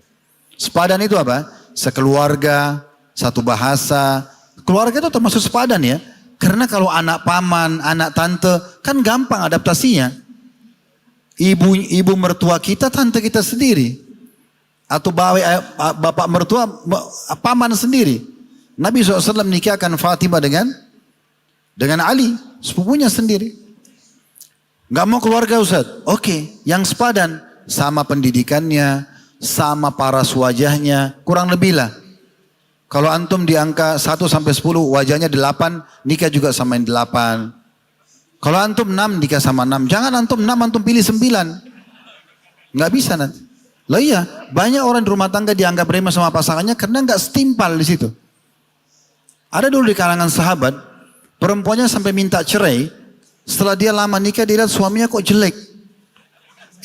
Sepadan itu apa? Sekeluarga, satu bahasa. Keluarga itu termasuk sepadan ya. Karena kalau anak paman, anak tante, kan gampang adaptasinya. Ibu mertua kita, tante kita sendiri. Atau bapak mertua, paman sendiri. Nabi SAW nikahkan Fatimah dengan Ali, sepupunya sendiri. Gak mau keluarga Ustaz? Oke, yang sepadan. Sama pendidikannya, sama paras wajahnya, kurang lebih lah. Kalau antum di angka 1 sampai 10, wajahnya 8, nikah juga sama yang 8. Kalau antum 6, nikah sama 6. Jangan antum 6, antum pilih 9. Nggak bisa nanti. Loh iya, banyak orang di rumah tangga dianggap remeh sama pasangannya karena nggak setimpal di situ. Ada dulu di kalangan sahabat, perempuannya sampai minta cerai. Setelah dia lama nikah, dia lihat suaminya kok jelek.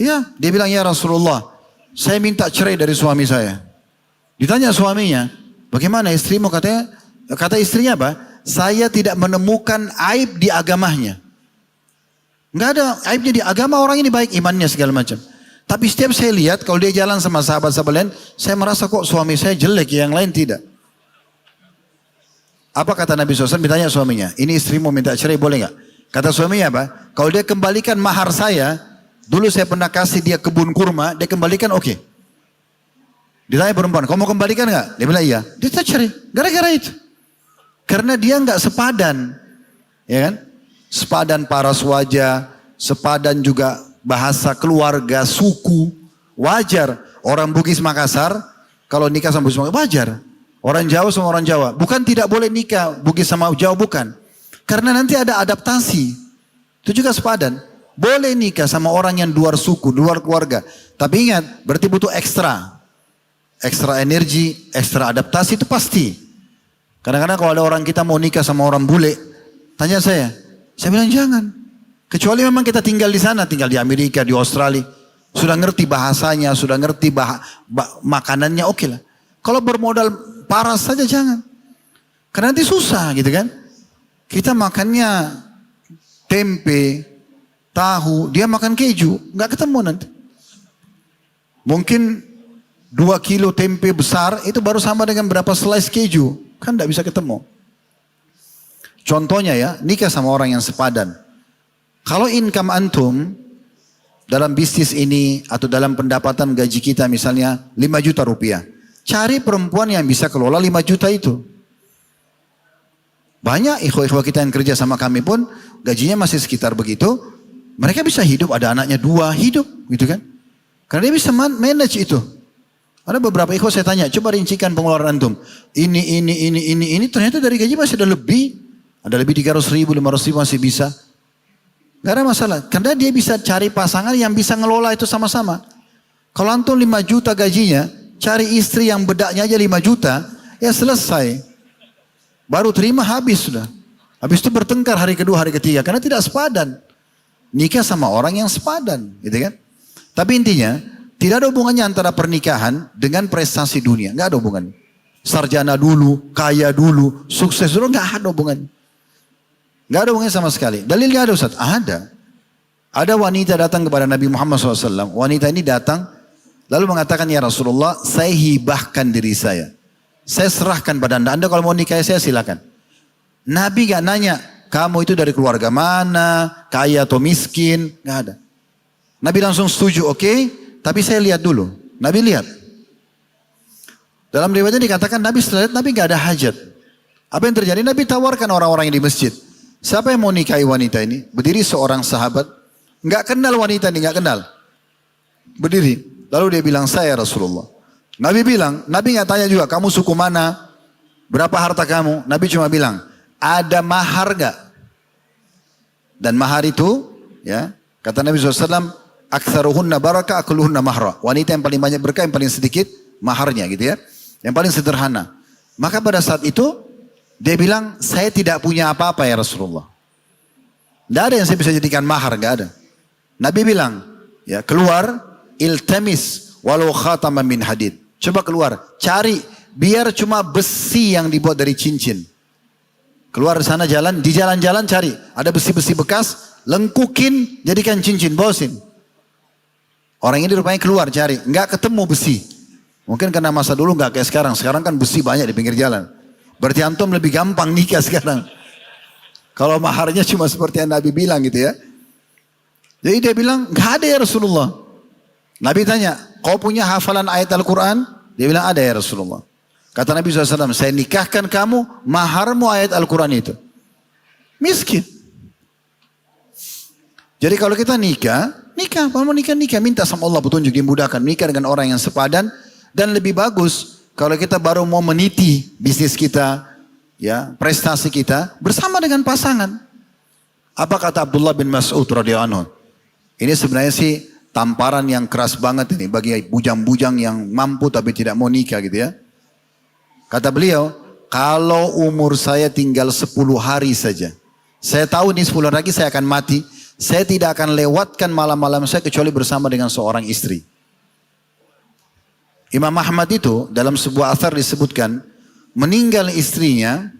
Iya, dia bilang, ya Rasulullah, saya minta cerai dari suami saya. Ditanya suaminya, bagaimana istrimu? Kata istrinya apa? Saya tidak menemukan aib di agamanya. Nggak ada aibnya di agama orang ini, baik imannya segala macam. Tapi setiap saya lihat kalau dia jalan sama sahabat-sahabat lain, saya merasa kok suami saya jelek, yang lain tidak. Apa kata Nabi SAW? Ditanya suaminya, ini istrimu minta cerai boleh nggak? Kata suaminya apa? Kalau dia kembalikan mahar saya, dulu saya pernah kasih dia kebun kurma, dia kembalikan oke. Ditanya perempuan, kau mau kembalikan nggak? Dia bilang iya. Dia tak cerai. Gara-gara itu. Karena dia nggak sepadan, ya kan? Sepadan paras wajah, sepadan juga bahasa keluarga, suku. Wajar. Orang Bugis Makassar, kalau nikah sama Bugis Makassar, wajar. Orang Jawa sama orang Jawa. Bukan tidak boleh nikah Bugis sama Jawa, bukan. Karena nanti ada adaptasi. Itu juga sepadan. Boleh nikah sama orang yang luar suku, luar keluarga. Tapi ingat, berarti butuh ekstra. Ekstra energi, ekstra adaptasi itu pasti. Kadang-kadang kalau ada orang kita mau nikah sama orang bule, tanya saya bilang jangan. Kecuali memang kita tinggal di sana, tinggal di Amerika, di Australia. Sudah ngerti bahasanya, sudah ngerti makanannya, oke lah. Kalau bermodal paras saja jangan. Karena nanti susah gitu kan. Kita makannya tempe, tahu, dia makan keju, nggak ketemu nanti. Mungkin 2 kilo tempe besar itu baru sama dengan berapa slice keju. Kan tidak bisa ketemu. Contohnya ya, nikah sama orang yang sepadan. Kalau income antum dalam bisnis ini atau dalam pendapatan gaji kita misalnya 5 juta rupiah. Cari perempuan yang bisa kelola 5 juta itu. Banyak ikhwah-ikhwah kita yang kerja sama kami pun gajinya masih sekitar begitu. Mereka bisa hidup, ada anaknya 2 hidup gitu kan. Karena dia bisa manage itu. Ada beberapa ikhwah saya tanya, coba rincikan pengeluaran antum. Ini ternyata dari gaji masih ada lebih. Ada lebih 300 ribu, 500 ribu masih bisa. Gak ada masalah. Karena dia bisa cari pasangan yang bisa ngelola itu sama-sama. Kalau antum 5 juta gajinya, cari istri yang bedaknya aja 5 juta, ya selesai. Baru terima habis sudah. Habis itu bertengkar hari kedua, hari ketiga. Karena tidak sepadan. Nikah sama orang yang sepadan. Gitu kan? Tapi intinya, tidak ada hubungannya antara pernikahan dengan prestasi dunia. Gak ada hubungannya. Sarjana dulu, kaya dulu, sukses dulu, gak ada hubungannya. Gak ada hubungannya sama sekali. Dalilnya ada Ustaz? Ada. Ada wanita datang kepada Nabi Muhammad SAW. Wanita ini datang lalu mengatakan, ya Rasulullah, saya hibahkan diri saya. Saya serahkan pada anda. Anda kalau mau nikah saya silakan. Nabi gak nanya, kamu itu dari keluarga mana, kaya atau miskin. Gak ada. Nabi langsung setuju, oke, tapi saya lihat dulu. Nabi lihat. Dalam riwayatnya dikatakan Nabi setelah lihat, Nabi gak ada hajat. Apa yang terjadi? Nabi tawarkan orang-orang yang di masjid. Siapa yang mau nikahi wanita ini? Berdiri seorang sahabat. Nggak kenal wanita ini, nggak kenal. Berdiri. Lalu dia bilang, saya Rasulullah. Nabi bilang, Nabi nggak tanya juga, kamu suku mana? Berapa harta kamu? Nabi cuma bilang, ada mahar nggak? Dan mahar itu, ya, kata Nabi SAW, aktsaruhunna baraka, akluhunna mahra. Wanita yang paling banyak berkah, yang paling sedikit maharnya gitu ya. Yang paling sederhana. Maka pada saat itu, dia bilang, saya tidak punya apa-apa ya Rasulullah. Tidak ada yang saya bisa jadikan mahar, nggak ada. Nabi bilang, ya keluar, iltamis walau khataman min hadid. Coba keluar, cari, biar cuma besi yang dibuat dari cincin. Keluar di sana jalan, di jalan-jalan cari, ada besi-besi bekas, lengkukin, jadikan cincin, bosin. Orang ini rupanya keluar cari, nggak ketemu besi. Mungkin karena masa dulu nggak kayak sekarang kan besi banyak di pinggir jalan. Berarti antum lebih gampang nikah sekarang. Kalau maharnya cuma seperti yang Nabi bilang gitu ya. Jadi dia bilang, gak ada ya Rasulullah. Nabi tanya, kau punya hafalan ayat Al-Quran? Dia bilang, ada ya Rasulullah. Kata Nabi SAW, saya nikahkan kamu, maharmu ayat Al-Quran itu. Miskin. Jadi kalau kita nikah, kalau mau nikah, minta sama Allah petunjuk, dimudahkan. Nikah dengan orang yang sepadan, dan lebih bagus, kalau kita baru mau meniti bisnis kita, ya prestasi kita bersama dengan pasangan. Apa kata Abdullah bin Mas'ud radhiyallahu anhu? Ini sebenarnya sih tamparan yang keras banget ini bagi bujang-bujang yang mampu tapi tidak mau nikah gitu ya. Kata beliau, kalau umur saya tinggal 10 hari saja, saya tahu ini 10 hari lagi saya akan mati, saya tidak akan lewatkan malam-malam saya kecuali bersama dengan seorang istri. Imam Ahmad itu dalam sebuah athar disebutkan meninggal istrinya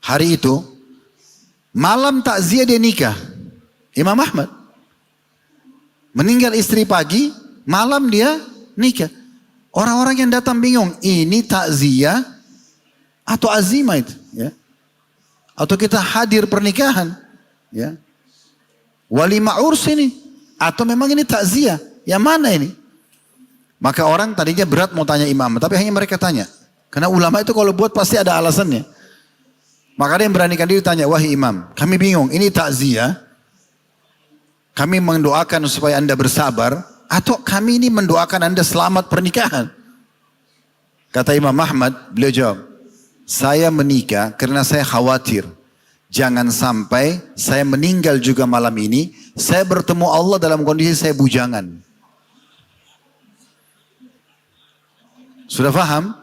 hari itu, malam takziah dia nikah. Imam Ahmad meninggal istri pagi, malam dia nikah. Orang-orang yang datang bingung, ini takziah atau azimah itu, ya? Atau kita hadir pernikahan, ya? Walimah urs ini atau memang ini takziah? Yang mana ini? Maka orang tadinya berat mau tanya imam, tapi hanya mereka tanya. Karena ulama itu kalau buat pasti ada alasannya. Maka ada yang beranikan diri tanya, wahai imam, kami bingung, ini takziah, kami mendoakan supaya anda bersabar, atau kami ini mendoakan anda selamat pernikahan? Kata Imam Ahmad, beliau jawab, saya menikah karena saya khawatir, jangan sampai saya meninggal juga malam ini, saya bertemu Allah dalam kondisi saya bujangan. Sudah paham?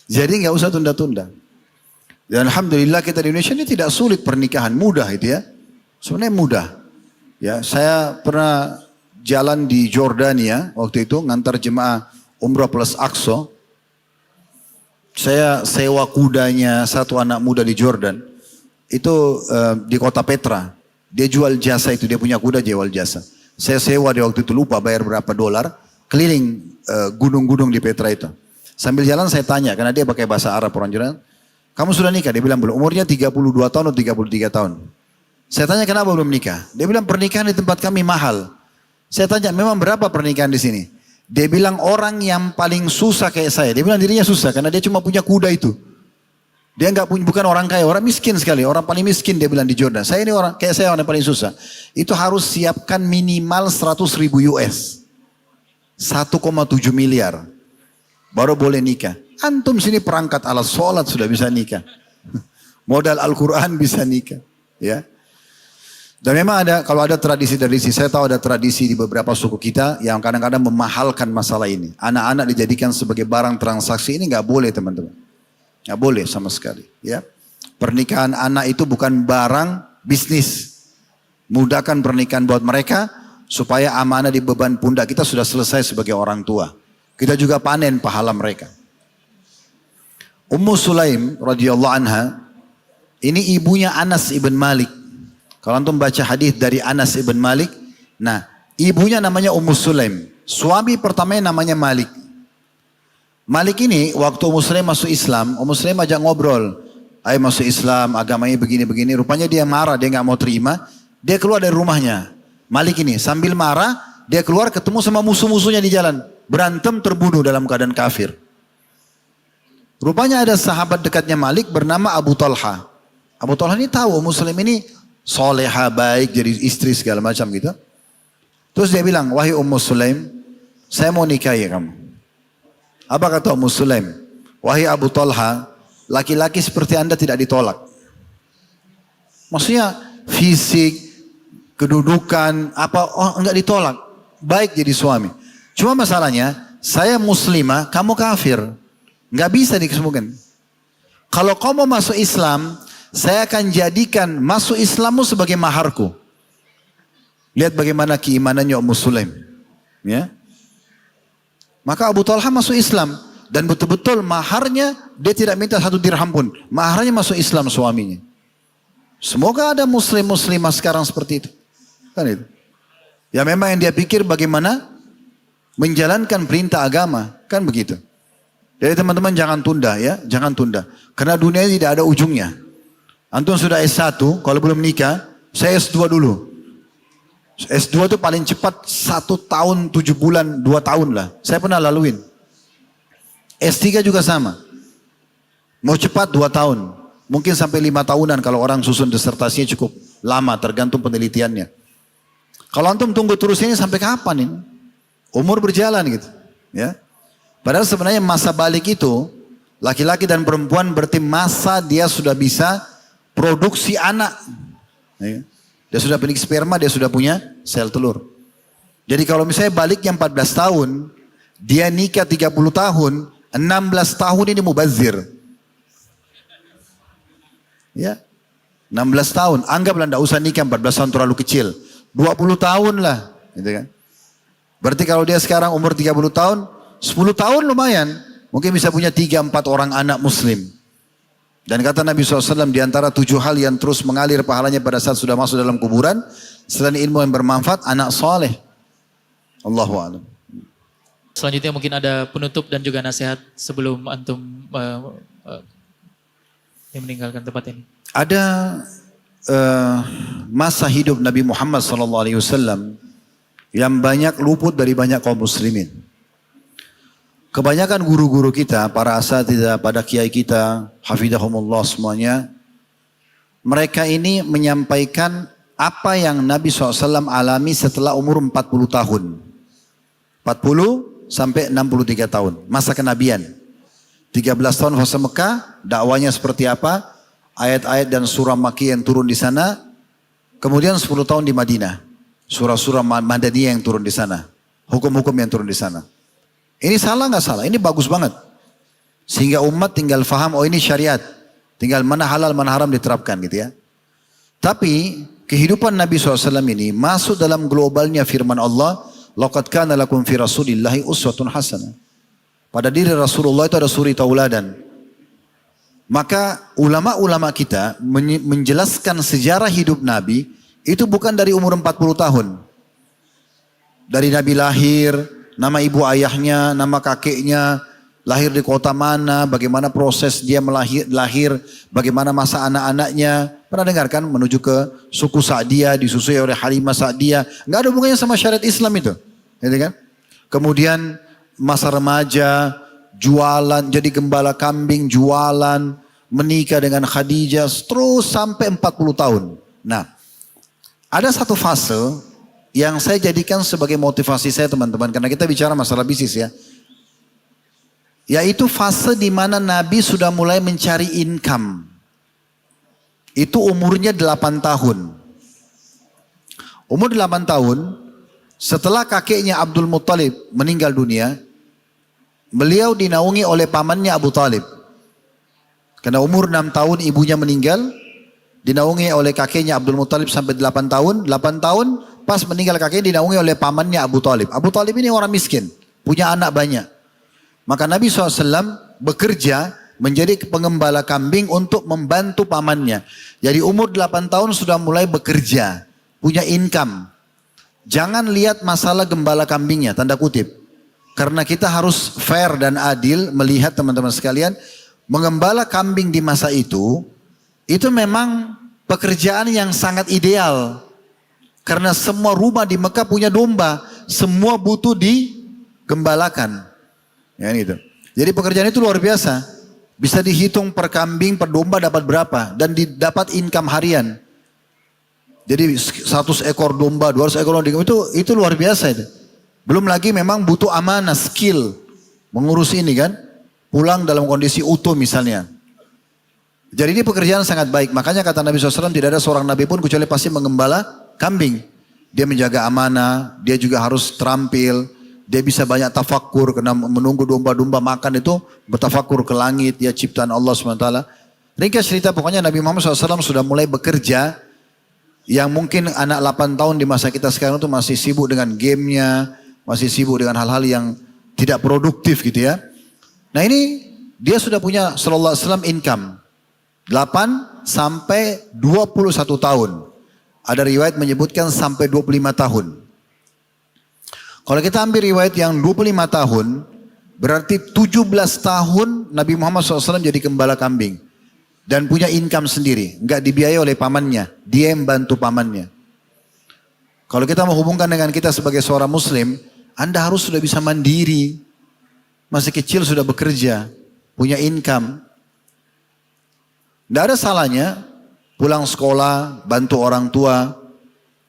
Jadi nggak usah tunda-tunda. Dan alhamdulillah kita di Indonesia ini tidak sulit pernikahan, mudah itu ya. Sebenarnya mudah. Ya, saya pernah jalan di Jordania waktu itu ngantar jemaah Umrah plus Aqsa. Saya sewa kudanya satu anak muda di Jordan. Itu di kota Petra. Dia jual jasa itu, dia punya kuda jual jasa. Saya sewa di waktu itu lupa bayar berapa dolar. keliling gunung-gunung di Petra itu. Sambil jalan saya tanya, karena dia pakai bahasa Arab orang Jordan. Kamu sudah nikah? Dia bilang belum. Umurnya 32 tahun atau 33 tahun. Saya tanya kenapa belum nikah? Dia bilang pernikahan di tempat kami mahal. Saya tanya memang berapa pernikahan di sini? Dia bilang orang yang paling susah kayak saya. Dia bilang dirinya susah karena dia cuma punya kuda itu. Dia nggak punya, bukan orang kaya, orang miskin sekali. Orang paling miskin dia bilang di Jordan. Saya ini orang kayak saya orang yang paling susah. Itu harus siapkan minimal 100.000 US. 1,7 miliar. Baru boleh nikah. Antum sini perangkat alat sholat sudah bisa nikah. Modal Al-Quran bisa nikah. Ya. Dan memang ada, kalau ada tradisi-tradisi, saya tahu ada tradisi di beberapa suku kita yang kadang-kadang memahalkan masalah ini. Anak-anak dijadikan sebagai barang transaksi, ini nggak boleh teman-teman. Nggak boleh sama sekali. Ya. Pernikahan anak itu bukan barang bisnis. Mudahkan pernikahan buat mereka, supaya amanah di beban pundak kita sudah selesai sebagai orang tua. Kita juga panen pahala mereka. Ummu Sulaim radhiyallahu anha, ini ibunya Anas ibn Malik. Kalau antum baca hadis dari Anas ibn Malik, nah ibunya namanya Ummu Sulaim. Suami pertamanya namanya Malik. Malik ini waktu Ummu Sulaim masuk Islam, Ummu Sulaim ajak ngobrol. Ayo masuk Islam, agamanya begini-begini. Rupanya dia marah, dia nggak mau terima. Dia keluar dari rumahnya. Malik ini sambil marah, dia keluar ketemu sama musuh-musuhnya di jalan. Berantem terbunuh dalam keadaan kafir. Rupanya ada sahabat dekatnya Malik bernama Abu Talha. Abu Talha ini tahu Ummu Sulaim ini soleha, baik, jadi istri segala macam gitu. Terus dia bilang, wahai Ummu Sulaim, saya mau nikahi kamu. Apa kata Ummu Sulaim? Wahai Abu Talha, laki-laki seperti anda tidak ditolak. Maksudnya fisik, kedudukan, enggak ditolak. Baik jadi suami. Cuma masalahnya, saya muslimah, kamu kafir. Enggak bisa dikesemukan. Kalau kau mau masuk Islam, saya akan jadikan masuk Islammu sebagai maharku. Lihat bagaimana keimanannya Ummu Sulaim. Ya. Maka Abu Talha masuk Islam. Dan betul-betul maharnya, dia tidak minta 1 dirham pun. Maharnya masuk Islam suaminya. Semoga ada muslim-muslimah sekarang seperti itu. Kan itu. Ya memang yang dia pikir bagaimana menjalankan perintah agama. Kan begitu. Jadi teman-teman jangan tunda ya. Jangan tunda. Karena dunia ini tidak ada ujungnya. Antum sudah S1, kalau belum nikah, saya S2 dulu. S2 itu paling cepat 1 tahun 7 bulan, 2 tahun lah. Saya pernah laluin. S3 juga sama. Mau cepat 2 tahun. Mungkin sampai 5 tahunan kalau orang susun disertasinya cukup lama, tergantung penelitiannya. Kalau antum tunggu terus ini sampai kapan ini? Umur berjalan gitu. Ya. Padahal sebenarnya masa balik itu, laki-laki dan perempuan berarti masa dia sudah bisa produksi anak. Dia sudah punya sperma, dia sudah punya sel telur. Jadi kalau misalnya baliknya 14 tahun, dia nikah 30 tahun, 16 tahun ini mubazir. Ya, 16 tahun. Anggaplah tidak usah nikah 14 tahun terlalu kecil. 20 tahun lah. Gitu kan. Berarti kalau dia sekarang umur 30 tahun, 10 tahun lumayan. Mungkin bisa punya 3-4 orang anak muslim. Dan kata Nabi SAW, di antara 7 hal yang terus mengalir pahalanya pada saat sudah masuk dalam kuburan, selain ilmu yang bermanfaat, anak soleh. Allahu a'lam.
Selanjutnya mungkin ada penutup dan juga nasihat sebelum antum yang meninggalkan tempat ini.
Ada masa hidup Nabi Muhammad SAW yang banyak luput dari banyak kaum muslimin. Kebanyakan guru-guru kita, para asatidzah, pada kiai kita, hafidhahumullah semuanya, mereka ini menyampaikan apa yang Nabi SAW alami setelah umur 40 tahun. 40 sampai 63 tahun, masa kenabian. 13 tahun fase Mekah, dakwanya seperti apa, ayat-ayat dan surah Makkiyah yang turun di sana, kemudian 10 tahun di Madinah, surah-surah Madaniyah yang turun di sana, hukum-hukum yang turun di sana. Ini salah nggak salah? Ini bagus banget. Sehingga umat tinggal faham, oh ini syariat. Tinggal mana halal, mana haram diterapkan gitu ya. Tapi kehidupan Nabi SAW ini masuk dalam globalnya firman Allah, laqad kana lakum fi rasulillahi uswatun hasanah. Pada diri Rasulullah itu ada suri tauladan. Maka ulama-ulama kita menjelaskan sejarah hidup Nabi itu bukan dari umur 40 tahun. Dari Nabi lahir, nama ibu ayahnya, nama kakeknya, lahir di kota mana, bagaimana proses dia lahir, bagaimana masa anak-anaknya. Pernah dengar kan menuju ke suku Sa'diyah, disusui oleh Halimah Sa'diyah. Nggak ada hubungannya sama syariat Islam itu. Gitu kan? Kemudian masa remaja, jualan, jadi gembala kambing, jualan, menikah dengan Khadijah, terus sampai 40 tahun. Nah, ada satu fase yang saya jadikan sebagai motivasi saya teman-teman, karena kita bicara masalah bisnis ya. Yaitu fase di mana Nabi sudah mulai mencari income. Itu umurnya 8 tahun. Umur 8 tahun, setelah kakeknya Abdul Muttalib meninggal dunia, beliau dinaungi oleh pamannya Abu Talib. Karena umur 6 tahun ibunya meninggal, dinaungi oleh kakeknya Abdul Muttalib sampai 8 tahun. 8 tahun pas meninggal kakeknya dinaungi oleh pamannya Abu Talib. Abu Talib ini orang miskin, punya anak banyak. Maka Nabi SAW bekerja menjadi pengembala kambing untuk membantu pamannya. Jadi umur 8 tahun sudah mulai bekerja, punya income. Jangan lihat masalah gembala kambingnya, tanda kutip. Karena kita harus fair dan adil melihat teman-teman sekalian, mengembala kambing di masa itu memang pekerjaan yang sangat ideal. Karena semua rumah di Mekah punya domba, semua butuh digembalakan. Ya gitu. Jadi pekerjaan itu luar biasa. Bisa dihitung per kambing, per domba dapat berapa. Dan dapat income harian. Jadi 100 ekor domba, 200 ekor domba, itu luar biasa itu. Belum lagi memang butuh amanah, skill. Mengurus ini kan. Pulang dalam kondisi utuh misalnya. Jadi ini pekerjaan sangat baik. Makanya kata Nabi SAW tidak ada seorang Nabi pun kecuali pasti mengembala kambing. Dia menjaga amanah, dia juga harus terampil. Dia bisa banyak tafakkur karena menunggu domba-domba makan itu bertafakkur ke langit, ya ciptaan Allah SWT. Ringkas cerita pokoknya Nabi Muhammad SAW sudah mulai bekerja yang mungkin anak 8 tahun di masa kita sekarang itu masih sibuk dengan gamenya, masih sibuk dengan hal-hal yang tidak produktif gitu ya. Nah ini dia sudah punya sallallahu alaihi wasallam income 8 sampai 21 tahun. Ada riwayat menyebutkan sampai 25 tahun. Kalau kita ambil riwayat yang 25 tahun, berarti 17 tahun Nabi Muhammad SAW jadi gembala kambing. Dan punya income sendiri, nggak dibiayai oleh pamannya, dia yang bantu pamannya. Kalau kita menghubungkan dengan kita sebagai seorang muslim, Anda harus sudah bisa mandiri. Masih kecil sudah bekerja, punya income. Tidak ada salahnya pulang sekolah, bantu orang tua.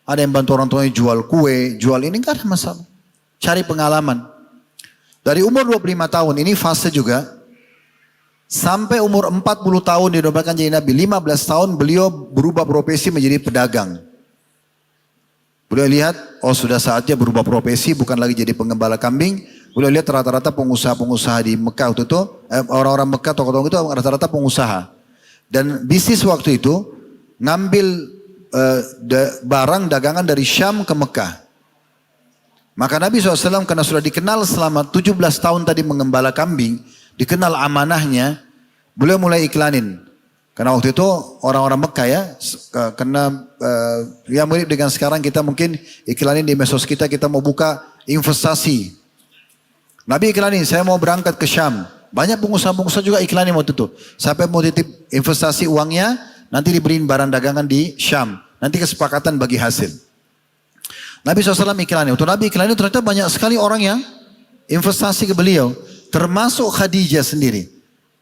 Ada yang bantu orang tuanya jual kue, jual ini, nggak ada masalah. Cari pengalaman. Dari umur 25 tahun, ini fase juga. Sampai umur 40 tahun dinobatkan jadi Nabi. 15 tahun beliau berubah profesi menjadi pedagang. Beliau lihat, oh sudah saatnya berubah profesi, bukan lagi jadi pengembala kambing. Beliau lihat rata-rata pengusaha-pengusaha di Mekah waktu itu, orang-orang Mekah, tokoh-tokoh itu rata-rata pengusaha. Dan bisnis waktu itu, ngambil barang dagangan dari Syam ke Mekah. Maka Nabi SAW karena sudah dikenal selama 17 tahun tadi mengembala kambing, dikenal amanahnya, beliau mulai iklanin. Karena waktu itu orang-orang Mekah ya, karena ya mirip dengan sekarang kita mungkin iklanin di medsos kita mau buka investasi. Nabi iklanin, saya mau berangkat ke Syam. Banyak pengusaha-pengusaha juga iklanin waktu itu. Sampai mau titip investasi uangnya, nanti diberiin barang dagangan di Syam. Nanti kesepakatan bagi hasil. Nabi SAW iklanin. Untuk Nabi iklanin ternyata banyak sekali orang yang investasi ke beliau. Termasuk Khadijah sendiri.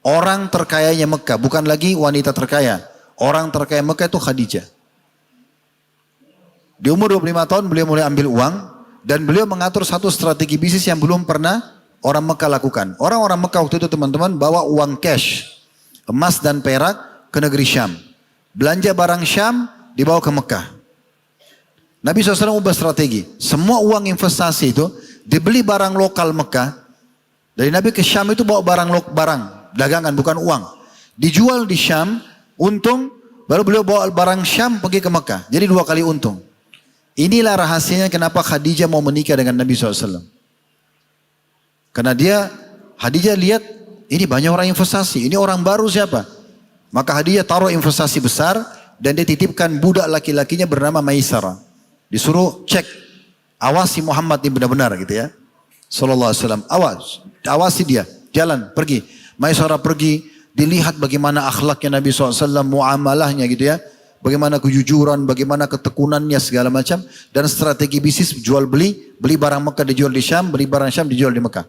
Orang terkayanya Mekah. Bukan lagi wanita terkaya. Orang terkaya Mekah itu Khadijah. Di umur 25 tahun beliau mulai ambil uang. Dan beliau mengatur satu strategi bisnis yang belum pernah orang Mekah lakukan. Orang-orang Mekah waktu itu teman-teman bawa uang cash. Emas dan perak ke negeri Syam. Belanja barang Syam dibawa ke Mekah. Nabi SAW ubah strategi. Semua uang investasi itu dibeli barang lokal Mekah. Dari Nabi ke Syam itu bawa barang dagangan bukan uang. Dijual di Syam, untung, baru beliau bawa barang Syam pergi ke Mekah. Jadi 2 kali untung. Inilah rahasianya kenapa Khadijah mau menikah dengan Nabi SAW. Karena Khadijah lihat, ini banyak orang investasi, ini orang baru siapa? Maka Khadijah taruh investasi besar, dan dia titipkan budak laki-lakinya bernama Maisarah. Disuruh cek, awasi Muhammad ini benar-benar gitu ya. Sallallahu alaihi wasallam. Awasi dia, jalan, pergi. Maisarah pergi, dilihat bagaimana akhlaknya Nabi SAW, muamalahnya gitu ya. Bagaimana kejujuran, bagaimana ketekunannya segala macam. Dan strategi bisnis jual beli, beli barang Mekah dijual di Syam, beli barang Syam dijual di Mekah.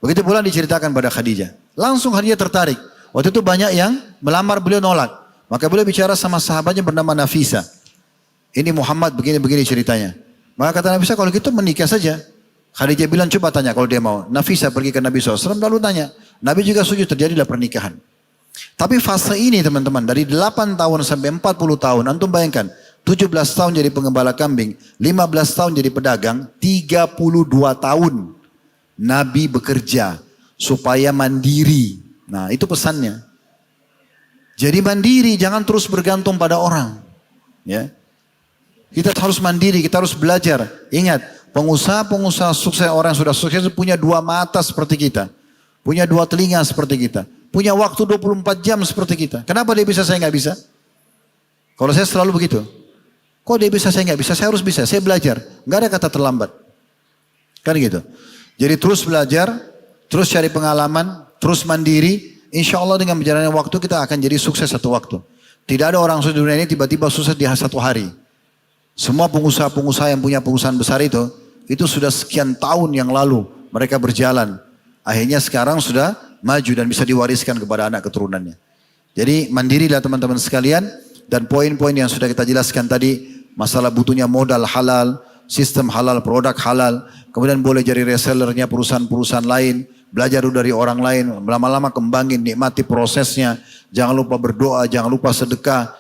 Begitu pula diceritakan pada Khadijah. Langsung Khadijah tertarik. Waktu itu banyak yang melamar, beliau nolak. Maka beliau bicara sama sahabatnya bernama Nafisa. Ini Muhammad begini-begini ceritanya. Maka kata Nafisa, kalau gitu menikah saja. Khadijah bilang, coba tanya kalau dia mau. Nafisa pergi ke Nabi SAW lalu tanya. Nabi juga setuju, terjadilah pernikahan. Tapi fase ini teman-teman, dari 8 tahun sampai 40 tahun, antum bayangkan, 17 tahun jadi pengembala kambing, 15 tahun jadi pedagang, 32 tahun Nabi bekerja supaya mandiri. Nah itu pesannya. Jadi mandiri, jangan terus bergantung pada orang. Ya, kita harus mandiri, kita harus belajar. Ingat, pengusaha-pengusaha sukses, orang yang sudah sukses punya 2 mata seperti kita. Punya 2 telinga seperti kita. Punya waktu 24 jam seperti kita. Kenapa dia bisa, saya nggak bisa? Kalau saya selalu begitu. Kok dia bisa, saya nggak bisa? Saya harus bisa, saya belajar. Nggak ada kata terlambat. Kan gitu. Jadi terus belajar, terus cari pengalaman, terus mandiri. Insya Allah dengan berjalannya waktu kita akan jadi sukses satu waktu. Tidak ada orang sukses di dunia ini tiba-tiba sukses di satu hari. Semua pengusaha-pengusaha yang punya perusahaan besar itu sudah sekian tahun yang lalu mereka berjalan. Akhirnya sekarang sudah maju dan bisa diwariskan kepada anak keturunannya. Jadi mandirilah teman-teman sekalian, dan poin-poin yang sudah kita jelaskan tadi, masalah butuhnya modal halal, sistem halal, produk halal, kemudian boleh jadi resellernya perusahaan-perusahaan lain, belajar dulu dari orang lain, lama-lama kembangin, nikmati prosesnya, jangan lupa berdoa, jangan lupa sedekah.